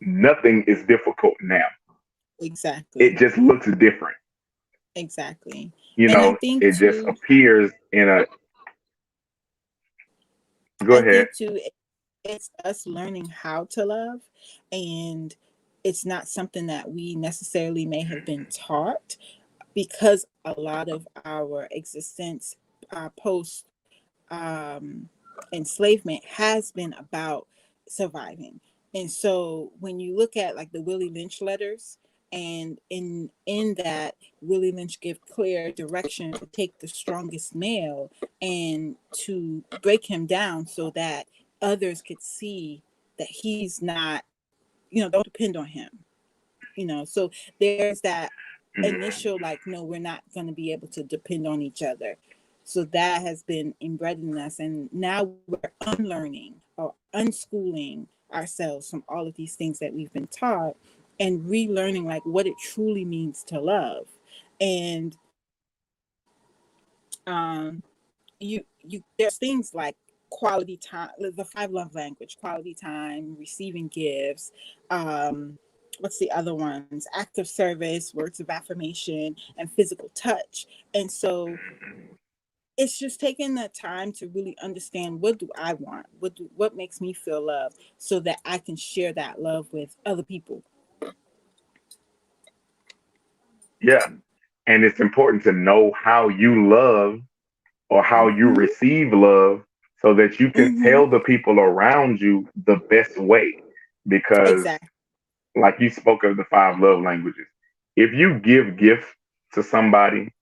nothing is difficult now. Exactly. It just looks different. Exactly. You And I know, think it just too, appears in a, go I ahead. think too, it's us learning how to love, and it's not something that we necessarily may have been taught, because a lot of our existence post enslavement has been about surviving. And so when you look at like the Willie Lynch letters, and in that, Willie Lynch give clear direction to take the strongest male and to break him down so that others could see that he's not, don't depend on him. So there's that initial, like, no, we're not going to be able to depend on each other. So that has been inbred in us, and now we're unlearning or unschooling ourselves from all of these things that we've been taught, and relearning like what it truly means to love. And you there's things like quality time, the 5 love language: quality time, receiving gifts, what's the other ones, acts of service, words of affirmation, and physical touch. And so it's just taking the time to really understand, what do I want, what makes me feel loved, so that I can share that love with other people. Yeah. And it's important to know how you love or how you receive love, so that you can tell the people around you the best way. Because, Exactly. like you spoke of the 5 love languages, if you give gifts to somebody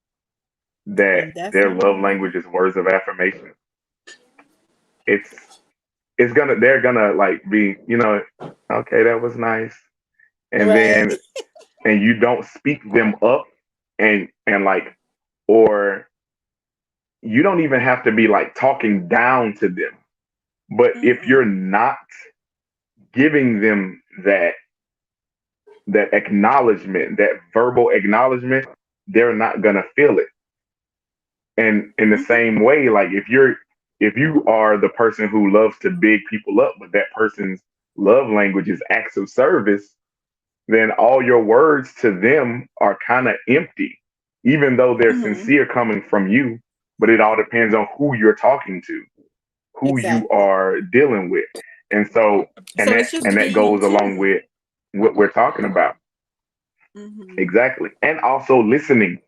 that And that's their not love love. language is words of affirmation, they're gonna like be, okay, that was nice. And Right. then, and you don't speak them up, and like, or you don't even have to be like talking down to them. But if you're not giving them that acknowledgement, that verbal acknowledgement, they're not gonna feel it. And in the same way, like if you are the person who loves to big people up, but that person's love language is acts of service, then all your words to them are kind of empty, even though they're sincere coming from you. But it all depends on who you're talking to, who you Exactly. are dealing with. And so, and So that it's just and that being in goes along tune. with what we're talking about. Exactly. And also listening,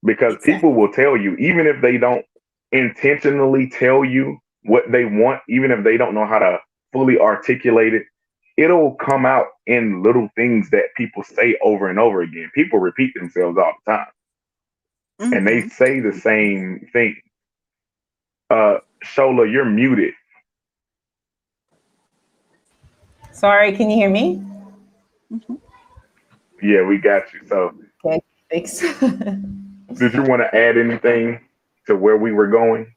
because people Exactly. will tell you, even if they don't intentionally tell you what they want, even if they don't know how to fully articulate it, it'll come out in little things that people say over and over again. People repeat themselves all the time, and they say the same thing. Shola, you're muted. Sorry, can you hear me? Yeah, we got you. So, Okay, thanks. did you want to add anything to where we were going?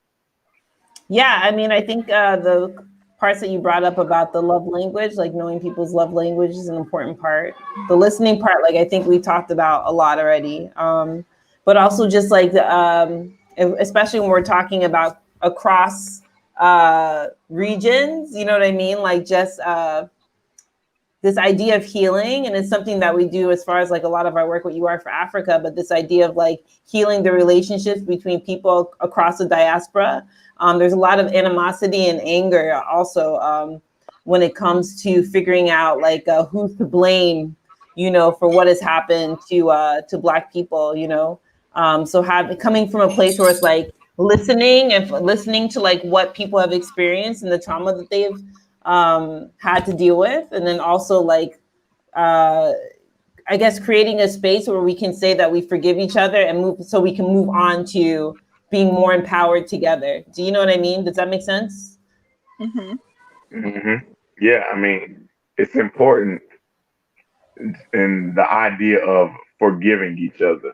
Yeah, I mean, I think the parts that you brought up about the love language, like knowing people's love language, is an important part. The listening part, like I think we talked about a lot already. But also just like especially when we're talking about across regions, you know what I mean? Like just this idea of healing, and it's something that we do as far as like a lot of our work with You Are for Africa, but this idea of like healing the relationships between people across the diaspora. There's a lot of animosity and anger also when it comes to figuring out like who's to blame, for what has happened to Black people, so coming from a place where it's like listening to like what people have experienced and the trauma that they've had to deal with, and then also like I guess creating a space where we can say that we forgive each other and move, so we can move on to being more empowered together. Do you know what I mean? Does that make sense? Yeah, I mean, it's important in the idea of forgiving each other.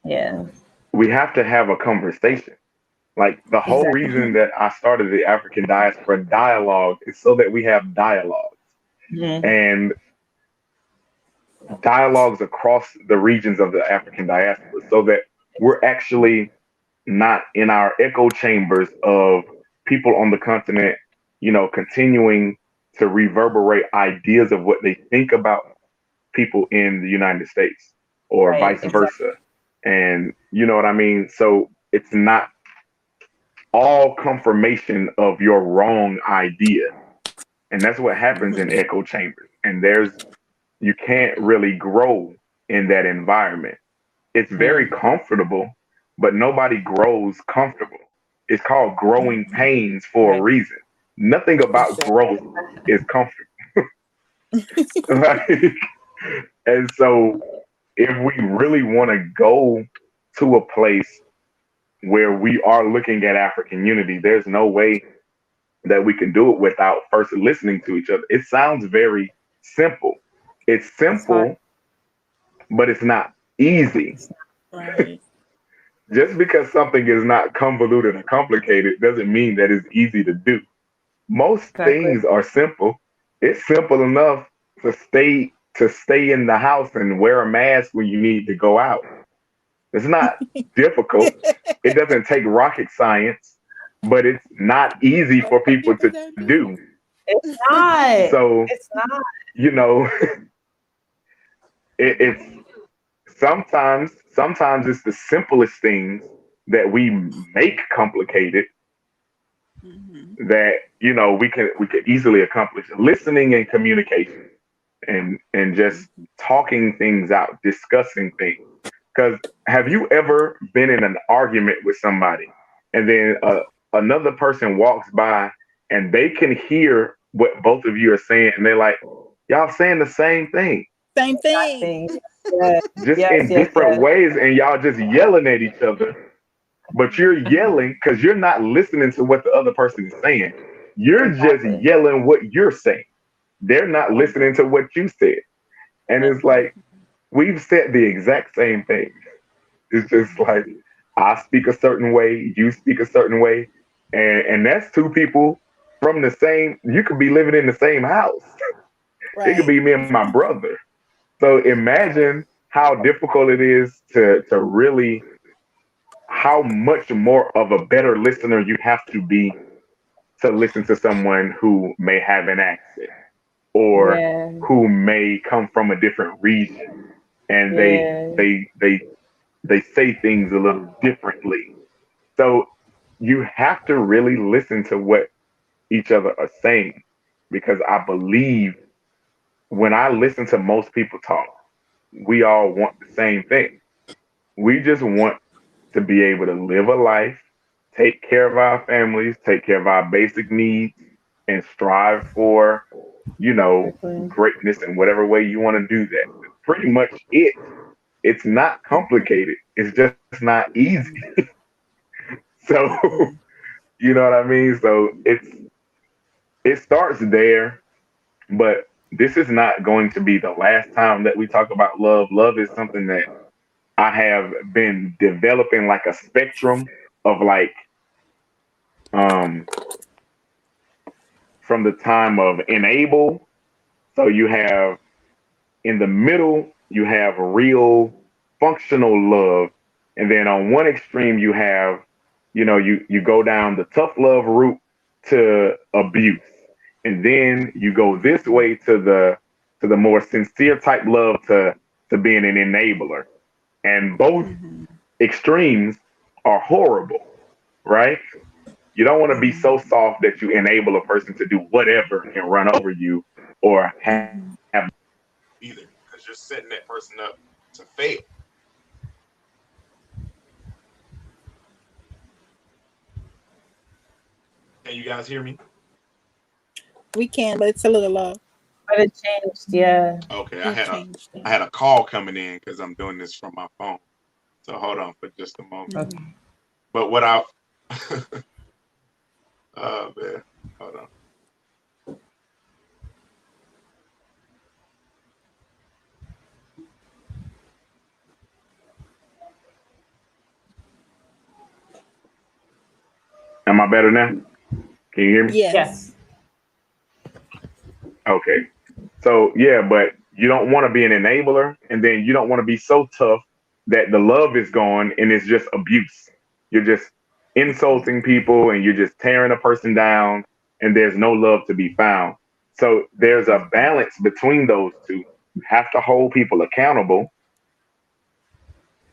Yeah, We have to have a conversation. Like the whole exactly. reason that I started the African Diaspora Dialogue is so that we have dialogues, and dialogues across the regions of the African diaspora, so that we're actually not in our echo chambers of people on the continent, continuing to reverberate ideas of what they think about people in the United States, or Right, vice exactly. versa. And you know what I mean? So it's not all confirmation of your wrong idea. And that's what happens in echo chambers. And there's you can't really grow in that environment. It's very comfortable, but nobody grows comfortable. It's called growing pains for a Right. reason. Nothing about growth is comfortable. Like, and so if we really want to go to a place where we are looking at African unity, there's no way that we can do it without first listening to each other. It sounds very simple. It's simple, but it's not easy. Right. Just because something is not convoluted or complicated doesn't mean that it's easy to do. Most things are simple. It's simple enough to stay in the house and wear a mask when you need to go out. It's not difficult. It doesn't take rocket science, but it's not easy for people to do. It's not. So, It's not. you know, it's sometimes it's the simplest things that we make complicated that we could easily accomplish. Listening and communication and just talking things out, discussing things. Because have you ever been in an argument with somebody and then another person walks by and they can hear what both of you are saying and they're like, y'all saying the same thing, Same thing. just in different ways, and y'all just yelling at each other. But you're yelling because you're not listening to what the other person is saying. You're just yelling what you're saying. They're not listening to what you said. And it's like, we've said the exact same thing. It's just like, I speak a certain way, you speak a certain way. And that's two people from the same, you could be living in the same house. It could be me and my brother. So imagine how difficult it is to really, how much more of a better listener you have to be to listen to someone who may have an accent or who may come from a different region and they say things a little differently. So you have to really listen to what each other are saying, because I believe when I listen to most people talk, we all want the same thing. We just want to be able to live a life, take care of our families, take care of our basic needs, and strive for, greatness in whatever way you want to do that. That's pretty much it. It's not complicated. It's just not easy. So, you know what I mean? So it starts there, but this is not going to be the last time that we talk about love. Love is something that I have been developing like a spectrum of like from the time of enable. So you have in the middle, you have real functional love. And then on one extreme you have, you go down the tough love route to abuse. And then you go this way to the more sincere type love to being an enabler. And both extremes are horrible, right? You don't want to be so soft that you enable a person to do whatever and run over you or have either, because you're setting that person up to fail. Can you guys hear me? We can, but it's a little low. But it changed, yeah. Okay, I had a call coming in because I'm doing this from my phone. So hold on for just a moment. Okay. But what I oh man, hold on. Am I better now? Can you hear me? Yes. Okay. So yeah, but you don't want to be an enabler, and then you don't want to be so tough that the love is gone and it's just abuse. You're just insulting people and you're just tearing a person down and there's no love to be found. So there's a balance between those two. You have to hold people accountable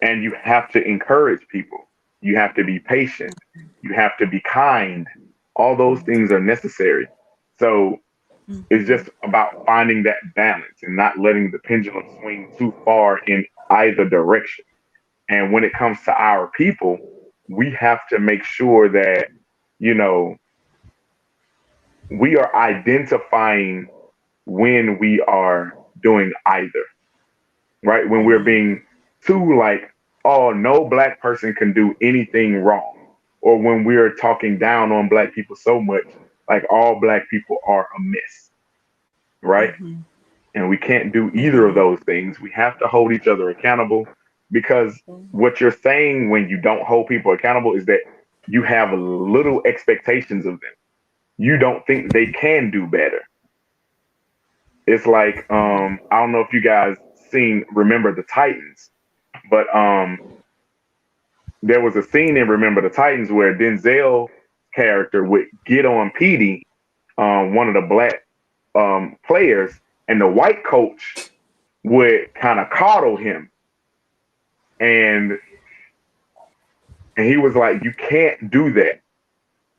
and you have to encourage people. You have to be patient. You have to be kind. All those things are necessary. So It's just about finding that balance and not letting the pendulum swing too far in either direction. And when it comes to our people, we have to make sure that, you know, we are identifying when we are doing either, right? When we're being too like, oh, no black person can do anything wrong. Or when we're talking down on black people so much, like all black people are amiss, right? And we can't do either of those things. We have to hold each other accountable, because what you're saying when you don't hold people accountable is that you have little expectations of them. You don't think they can do better. It's like, I don't know if you guys Remember the Titans, but there was a scene in Remember the Titans where Denzel's character would get on Petey, one of the black players, and the white coach would kind of coddle him, and he was like, "You can't do that."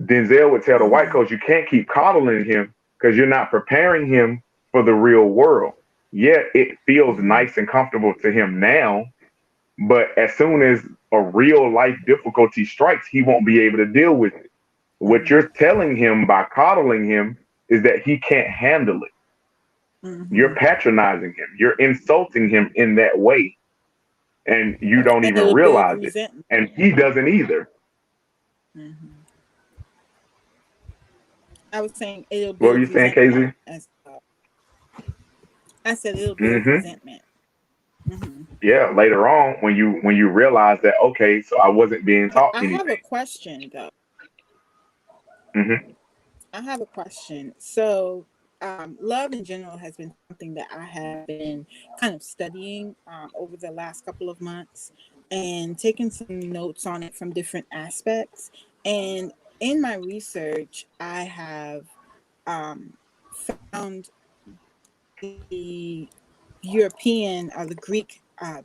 Denzel would tell the white coach, "You can't keep coddling him because you're not preparing him for the real world. Yeah, it feels nice and comfortable to him now, but as soon as a real life difficulty strikes, he won't be able to deal with it. What you're telling him by coddling him is that he can't handle it. You're patronizing him. You're insulting him in that way, and you don't And even it'll build realize it. resentment. And he doesn't either." I was saying it'll What were build you saying, resentment KZ? as well. I said it'll build resentment. Yeah, later on when you realize that, okay, so I wasn't being taught I have a anything. question though. hmm I have a question. So, love in general has been something that I have been kind of studying over the last couple of months and taking some notes on it from different aspects. And in my research, I have found the European or the Greek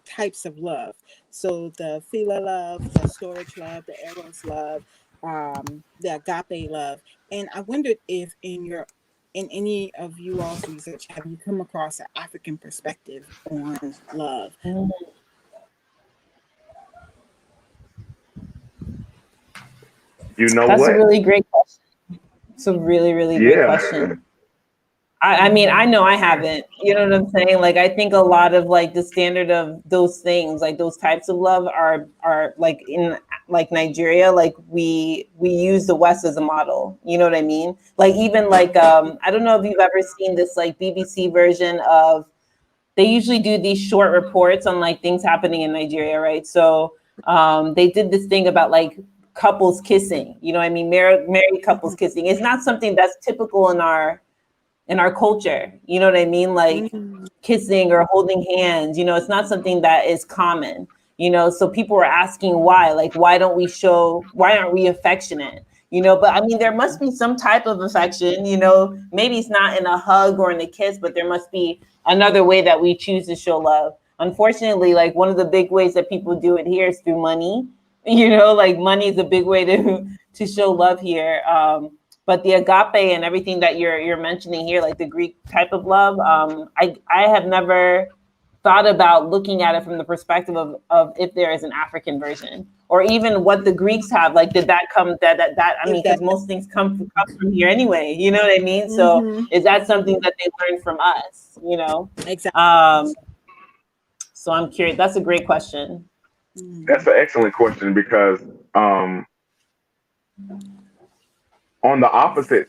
types of love. So the philia love, the storage love, the eros love, the agape love. And I wondered if in any of you all's research, have you come across an African perspective on love? You know That's a what? really great question. It's a really, really great Yeah. question. I mean, I know I haven't. You know what I'm saying? Like, I think a lot of like the standard of those things, like those types of love, are like in like Nigeria. Like we use the West as a model. You know what I mean? Like even like I don't know if you've ever seen this like BBC version of. They usually do these short reports on like things happening in Nigeria, right? So they did this thing about like couples kissing. You know what I mean? Married couples kissing. It's not something that's typical in our culture. You know what I mean? Like kissing or holding hands, it's not something that is common, so people were asking why, like, why aren't we affectionate? But I mean, there must be some type of affection, maybe it's not in a hug or in a kiss, but there must be another way that we choose to show love. Unfortunately, like one of the big ways that people do it here is through money. Like money is a big way to show love here. But the agape and everything that you're mentioning here, like the Greek type of love, I have never thought about looking at it from the perspective of if there is an African version, or even what the Greeks have. Like, did that come that I mean, because most things come from here anyway. You know what I mean? So is that something that they learned from us? Exactly. So I'm curious. That's a great question. That's an excellent question, because on the opposite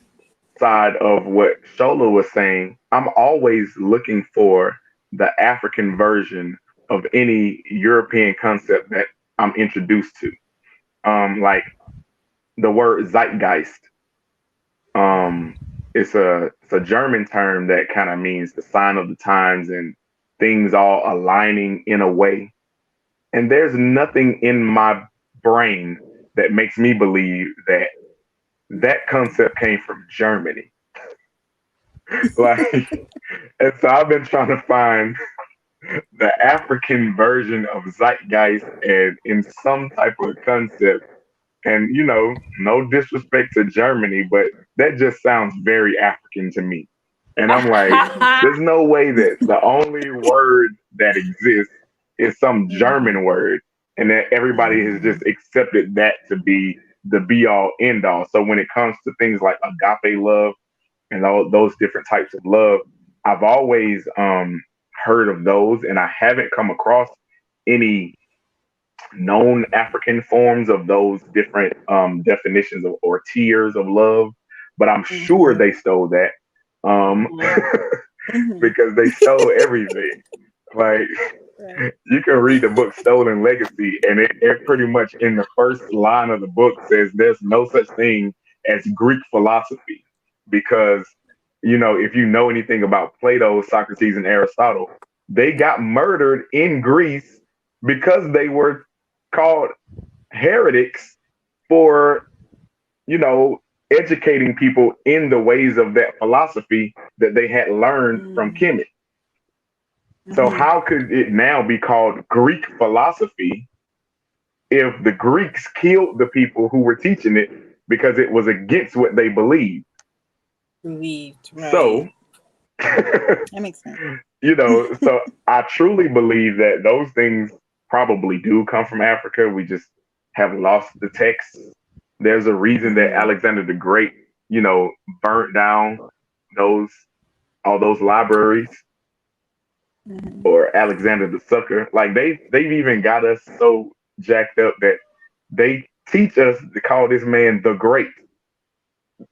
side of what Shola was saying, I'm always looking for the African version of any European concept that I'm introduced to. Like the word zeitgeist. It's a German term that kind of means the sign of the times and things all aligning in a way. And there's nothing in my brain that makes me believe that that concept came from Germany. Like, and so I've been trying to find the African version of zeitgeist and in some type of concept. And no disrespect to Germany, but that just sounds very African to me. And I'm like, there's no way that the only word that exists is some German word, and that everybody has just accepted that to be the be all end all. So when it comes to things like agape love and all those different types of love, I've always heard of those, and I haven't come across any known African forms of those different definitions of, or tiers of love. But I'm sure they stole that because they stole everything. Like, you can read the book Stolen Legacy, and it pretty much in the first line of the book says there's no such thing as Greek philosophy, because, you know, if you know anything about Plato, Socrates, and Aristotle, they got murdered in Greece because they were called heretics for, you know, educating people in the ways of that philosophy that they had learned from Kemet. So how could it now be called Greek philosophy if the Greeks killed the people who were teaching it because it was against what they believed? Right. So, that makes sense. You know, so I truly believe that those things probably do come from Africa. We just have lost the text. There's a reason that Alexander the Great, you know, burnt down all those libraries. Or Alexander the Sucker. Like they've even got us so jacked up that they teach us to call this man the Great.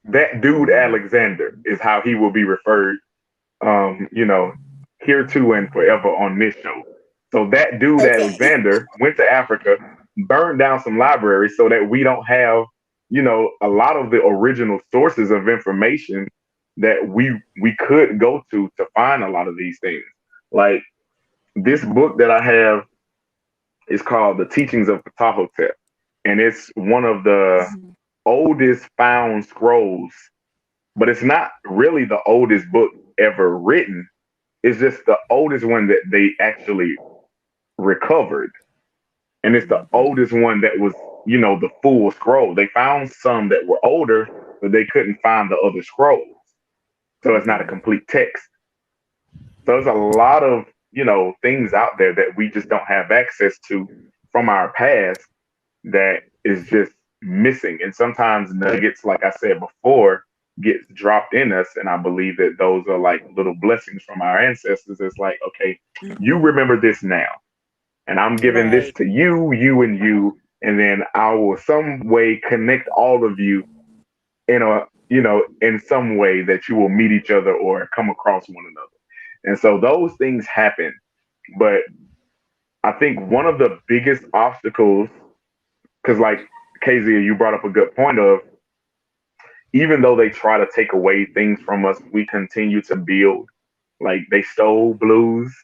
That dude Alexander is how he will be referred, you know, hereto and forever on this show. So that dude Alexander went to Africa, burned down some libraries so that we don't have, you know, a lot of the original sources of information that we could go to find a lot of these things. Like this book that I have is called The Teachings of Ptahhotep, and it's one of the oldest found scrolls, but it's not really the oldest book ever written. It's just the oldest one that they actually recovered. And it's the oldest one that was, you know, the full scroll. They found some that were older, but they couldn't find the other scrolls. So it's not a complete text. So there's a lot of, you know, things out there that we just don't have access to from our past that is just missing. And sometimes nuggets, like I said before, gets dropped in us. And I believe that those are like little blessings from our ancestors. It's like, okay, you remember this now. And I'm giving this to you, and you. And then I will some way connect all of you in a, you know, in some way that you will meet each other or come across one another. And so those things happen. But I think one of the biggest obstacles, because like Kezia, you brought up a good point of, even though they try to take away things from us, we continue to build. Like they stole blues,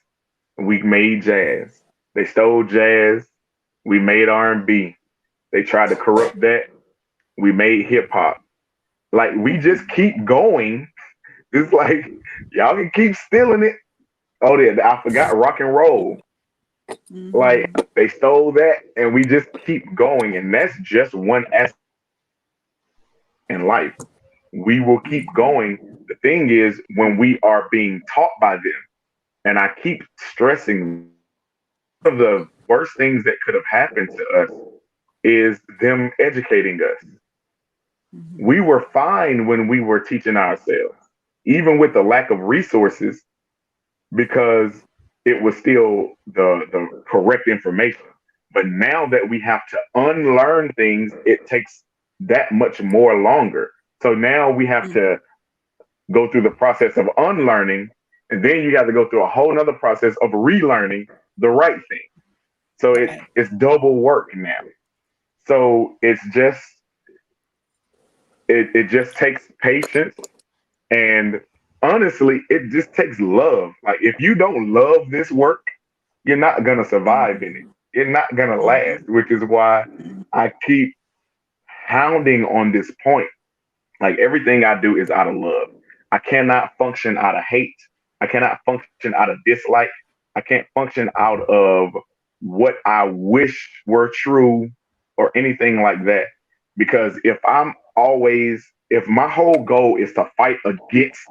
we made jazz. They stole jazz, we made R&B. They tried to corrupt that, we made hip hop. Like we just keep going. It's like y'all can keep stealing it. Oh yeah, I forgot rock and roll. Like they stole that, and we just keep going, and that's just one aspect in life. We will keep going. The thing is, when we are being taught by them, and I keep stressing, one of the worst things that could have happened to us is them educating us. We were fine when we were teaching ourselves, even with the lack of resources, because it was still the correct information. But now that we have to unlearn things, it takes that much more longer. So now we have to go through the process of unlearning, and then you got to go through a whole nother process of relearning the right thing. So it's double work now. So it's just it just takes patience, and honestly, it just takes love. Like if you don't love this work, you're not gonna survive in it. You're not gonna last, which is why I keep hounding on this point. Like everything I do is out of love. I cannot function out of hate. I cannot function out of dislike. I can't function out of what I wish were true or anything like that. Because if my whole goal is to fight against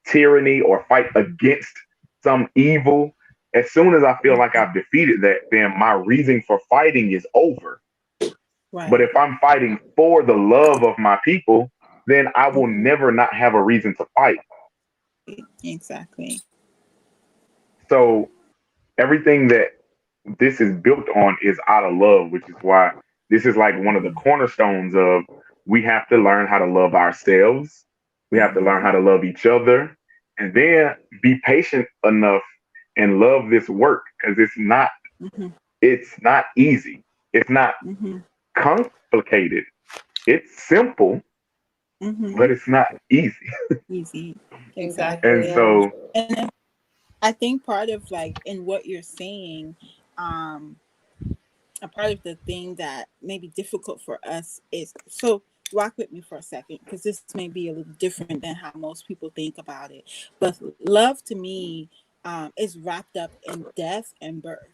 tyranny or fight against some evil. As soon as I feel like I've defeated that, then my reason for fighting is over. Right. But if I'm fighting for the love of my people, then I will never not have a reason to fight. Exactly. So everything that this is built on is out of love, which is why this is like one of the cornerstones of we have to learn how to love ourselves. We have to learn how to love each other, and then be patient enough and love this work, because it's not easy. It's not complicated. It's simple, but it's not easy. Easy. Exactly. And so, And I think part of like in what you're saying, a part of the thing that may be difficult for us is, so rock with me for a second, because this may be a little different than how most people think about it. But love to me is wrapped up in death and birth.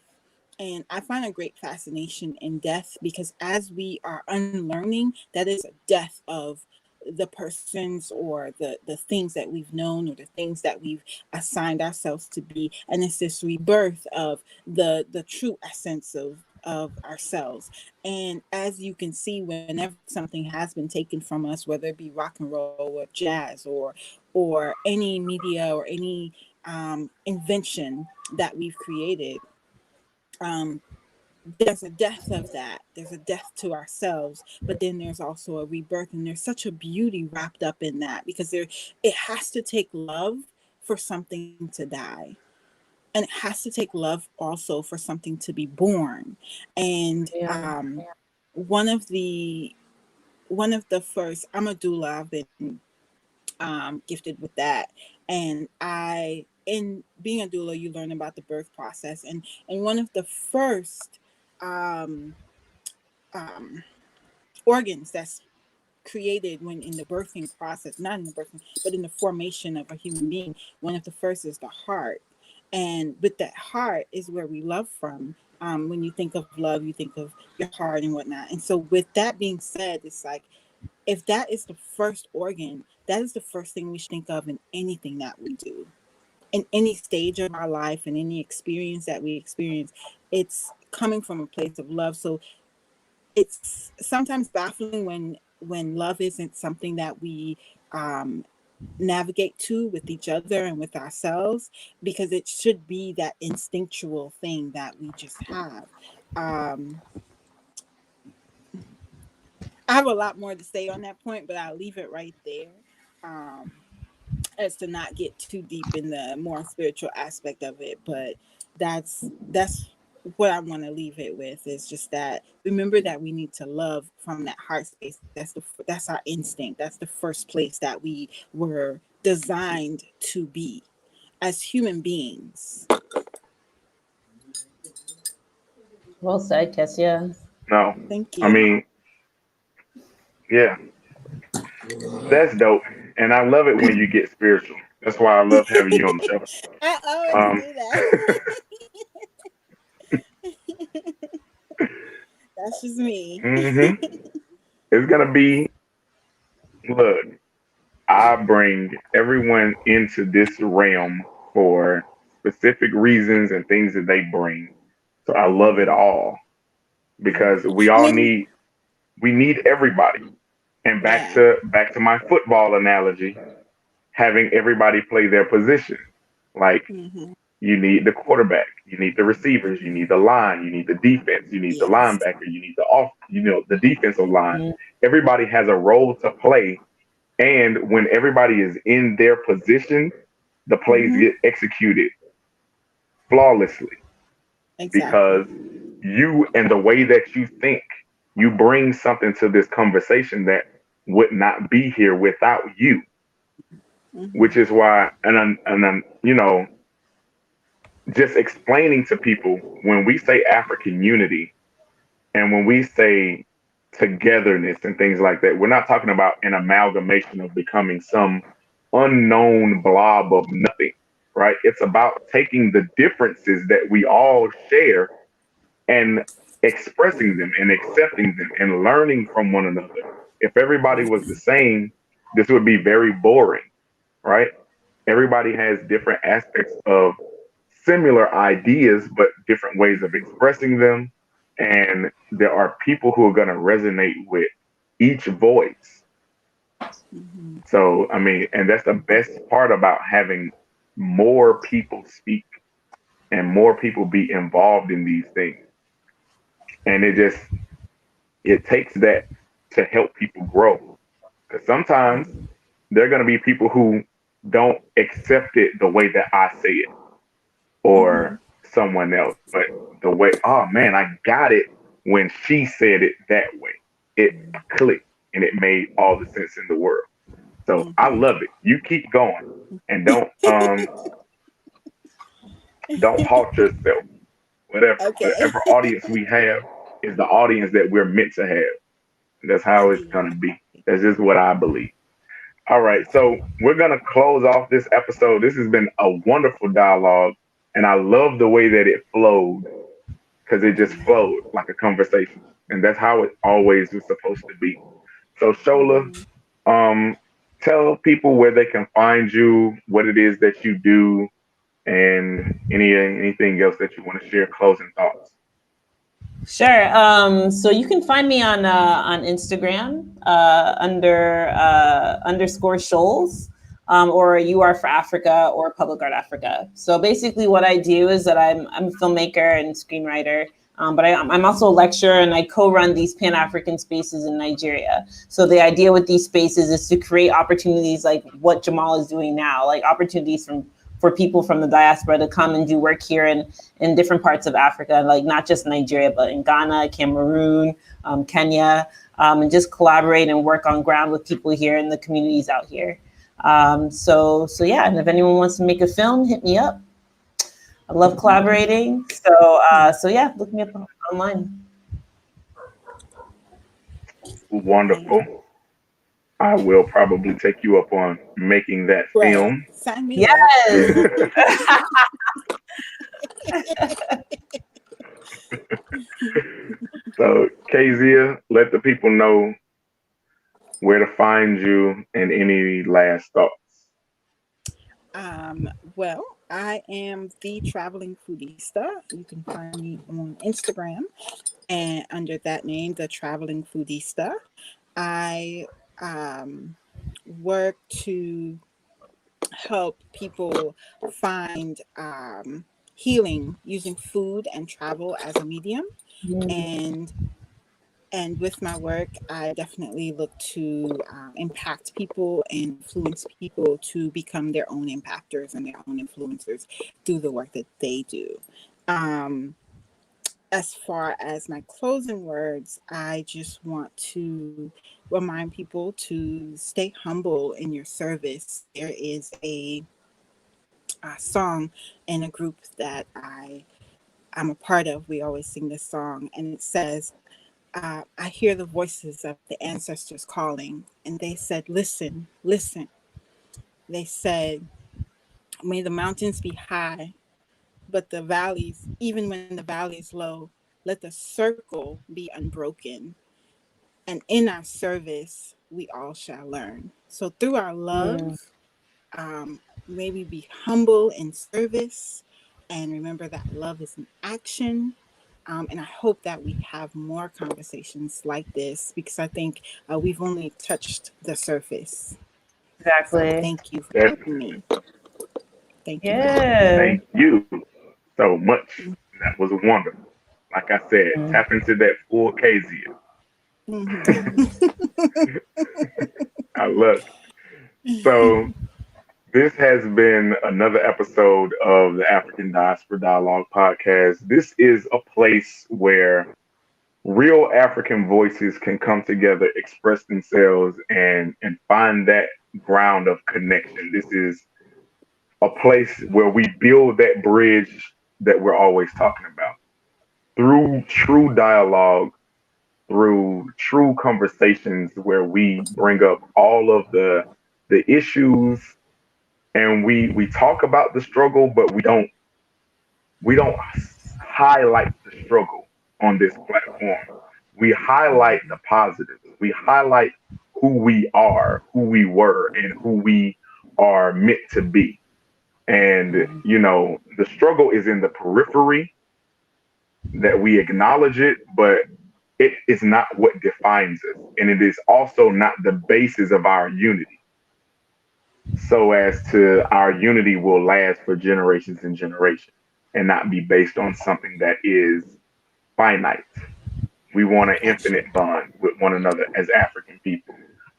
And I find a great fascination in death, because as we are unlearning, that is a death of the persons or the things that we've known or the things that we've assigned ourselves to be. And it's this rebirth of the true essence of ourselves. And as you can see, whenever something has been taken from us, whether it be rock and roll or jazz or any media or any invention that we've created, there's a death of that. There's a death to ourselves, but then there's also a rebirth, and there's such a beauty wrapped up in that, because it has to take love for something to die, and it has to take love also for something to be born. And one of the first, I'm a doula. I've been gifted with that, and in being a doula, you learn about the birth process, and one of the first um, organs that's created when in the birthing process, not in the birthing, but in the formation of a human being, one of the first is the heart. And with that heart is where we love from. When you think of love, you think of your heart and whatnot. And so with that being said, it's like, if that is the first organ, that is the first thing we should think of in anything that we do. In any stage of our life and any experience that we experience, it's coming from a place of love. So it's sometimes baffling when love isn't something that we navigate to with each other and with ourselves, because it should be that instinctual thing that we just have. I have a lot more to say on that point, but I'll leave it right there, as to not get too deep in the more spiritual aspect of it. But that's what I want to leave it with, is just that remember that we need to love from that heart space. That's our instinct. That's the first place that we were designed to be as human beings. Well said, Kessia. no, Thank I you. mean, yeah, that's dope. And I love it when you get spiritual. That's why I love having you on the show. I always Um, do that. That's just me. it's gonna be, look, I bring everyone into this realm for specific reasons and things that they bring. So I love it all, because I mean, we need everybody. And yeah. back to my football analogy, having everybody play their position. Like, Mm-hmm. you need the quarterback, you need the receivers, you need the line, you need the defense, you need the Yes. linebacker, you need the defensive line. Mhm. Everybody has a role to play, and when everybody is in their position, the plays Mm-hmm. get executed flawlessly, Exactly. because you and the way that you think, you bring something to this conversation that would not be here without you. Mm-hmm. Which is why, just explaining to people, when we say African unity and when we say togetherness and things like that, we're not talking about an amalgamation of becoming some unknown blob of nothing, right? It's about taking the differences that we all share and expressing them and accepting them and learning from one another. If everybody was the same, this would be very boring, right? everybody has different aspects of similar ideas, but different ways of expressing them. And there are people who are going to resonate with each voice. Mhm. So, I mean, and that's the best part about having more people speak and more people be involved in these things. And it takes that to help people grow. Because sometimes there are going to be people who don't accept it the way that I say it Mhm. or someone else. But the way, oh man, I got it when she said it that way. It clicked and it made all the sense in the world. So I Mhm. love it. You keep going and don't halt yourself. Okay. Whatever audience we have is the audience that we're meant to have. That's how it's Indeed. gonna be. That's just what I believe. All right, so we're gonna close off this episode. This has been a wonderful dialogue, and I love the way that it flowed because it just flowed like a conversation, and that's how it always was supposed to be. So Shola, Mhm. um, tell people where they can find you, what it is that you do, and anything else that you want to share. Closing thoughts. Sure. So you can find me on Instagram under underscore Shoals, or You Are for Africa or Public Art Africa. So basically, what I do is that I'm a filmmaker and screenwriter. But I'm also a lecturer, and I co-run these Pan-African spaces in Nigeria. So the idea with these spaces is to create opportunities like what Jamal is doing now, like opportunities for people from the diaspora to come and do work here in different parts of Africa, like not just Nigeria, but in Ghana, Cameroon, Kenya, and just collaborate and work on ground with people here in the communities out here. So yeah, and if anyone wants to make a film, hit me up. I love collaborating. So yeah, look me up online. Wonderful. I will probably take you up on making that Right. film. Sign me up. Yes. So, Kezia, let the people know where to find you and any last thoughts. Um, well, I am the traveling foodista. You can find me on Instagram and under that name, the traveling foodista. I um, work to help people find healing using food and travel as a medium. And with my work, I definitely look to impact people and influence people to become their own impactors and their own influencers through the work that they do. Um, as far as my closing words, I just want to remind people to stay humble in your service. There is a song in a group that I'm a part of. We always sing this song, and it says, I hear the voices of the ancestors calling, and they said, listen, listen. They said, may the mountains be high, but the valleys, even when the valley is low, let the circle be unbroken. And in our service, we all shall learn. So through our Mm. love, may we be humble in service and remember that love is an action. And I hope that we have more conversations like this because I think we've only touched the surface. So Exactly. thank you for having Definitely. me. Thank you for having me. Yeah. Thank you so much. That was wonderful. Like I said, Mm. tap into that full Kezia. Mhm. I love it. So, this has been another episode of the African Diaspora Dialogue Podcast. This is a place where real African voices can come together, express themselves, and find that ground of connection. This is a place where we build that bridge that we're always talking about through true dialogue, through true conversations where we bring up all of the issues and we talk about the struggle, but we don't highlight the struggle on this platform. We highlight the positives. We highlight who we are, who we were, and who we are meant to be. And, you know, the struggle is in the periphery, that we acknowledge it, but it is not what defines us. And it is also not the basis of our unity. So as to our unity will last for generations and generations and not be based on something that is finite. We want an infinite bond with one another as African people.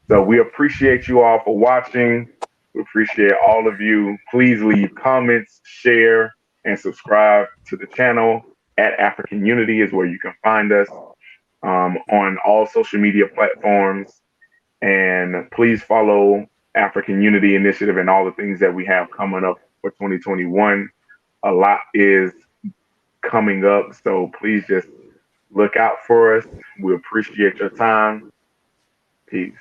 So we appreciate you all for watching. We appreciate all of you. Please leave comments, share, and subscribe to the channel. At Afrikan Unity is where you can find us on all social media platforms. And please follow Afrikan Unity Initiative and all the things that we have coming up for 2021. A lot is coming up, so please just look out for us. We appreciate your time. Peace.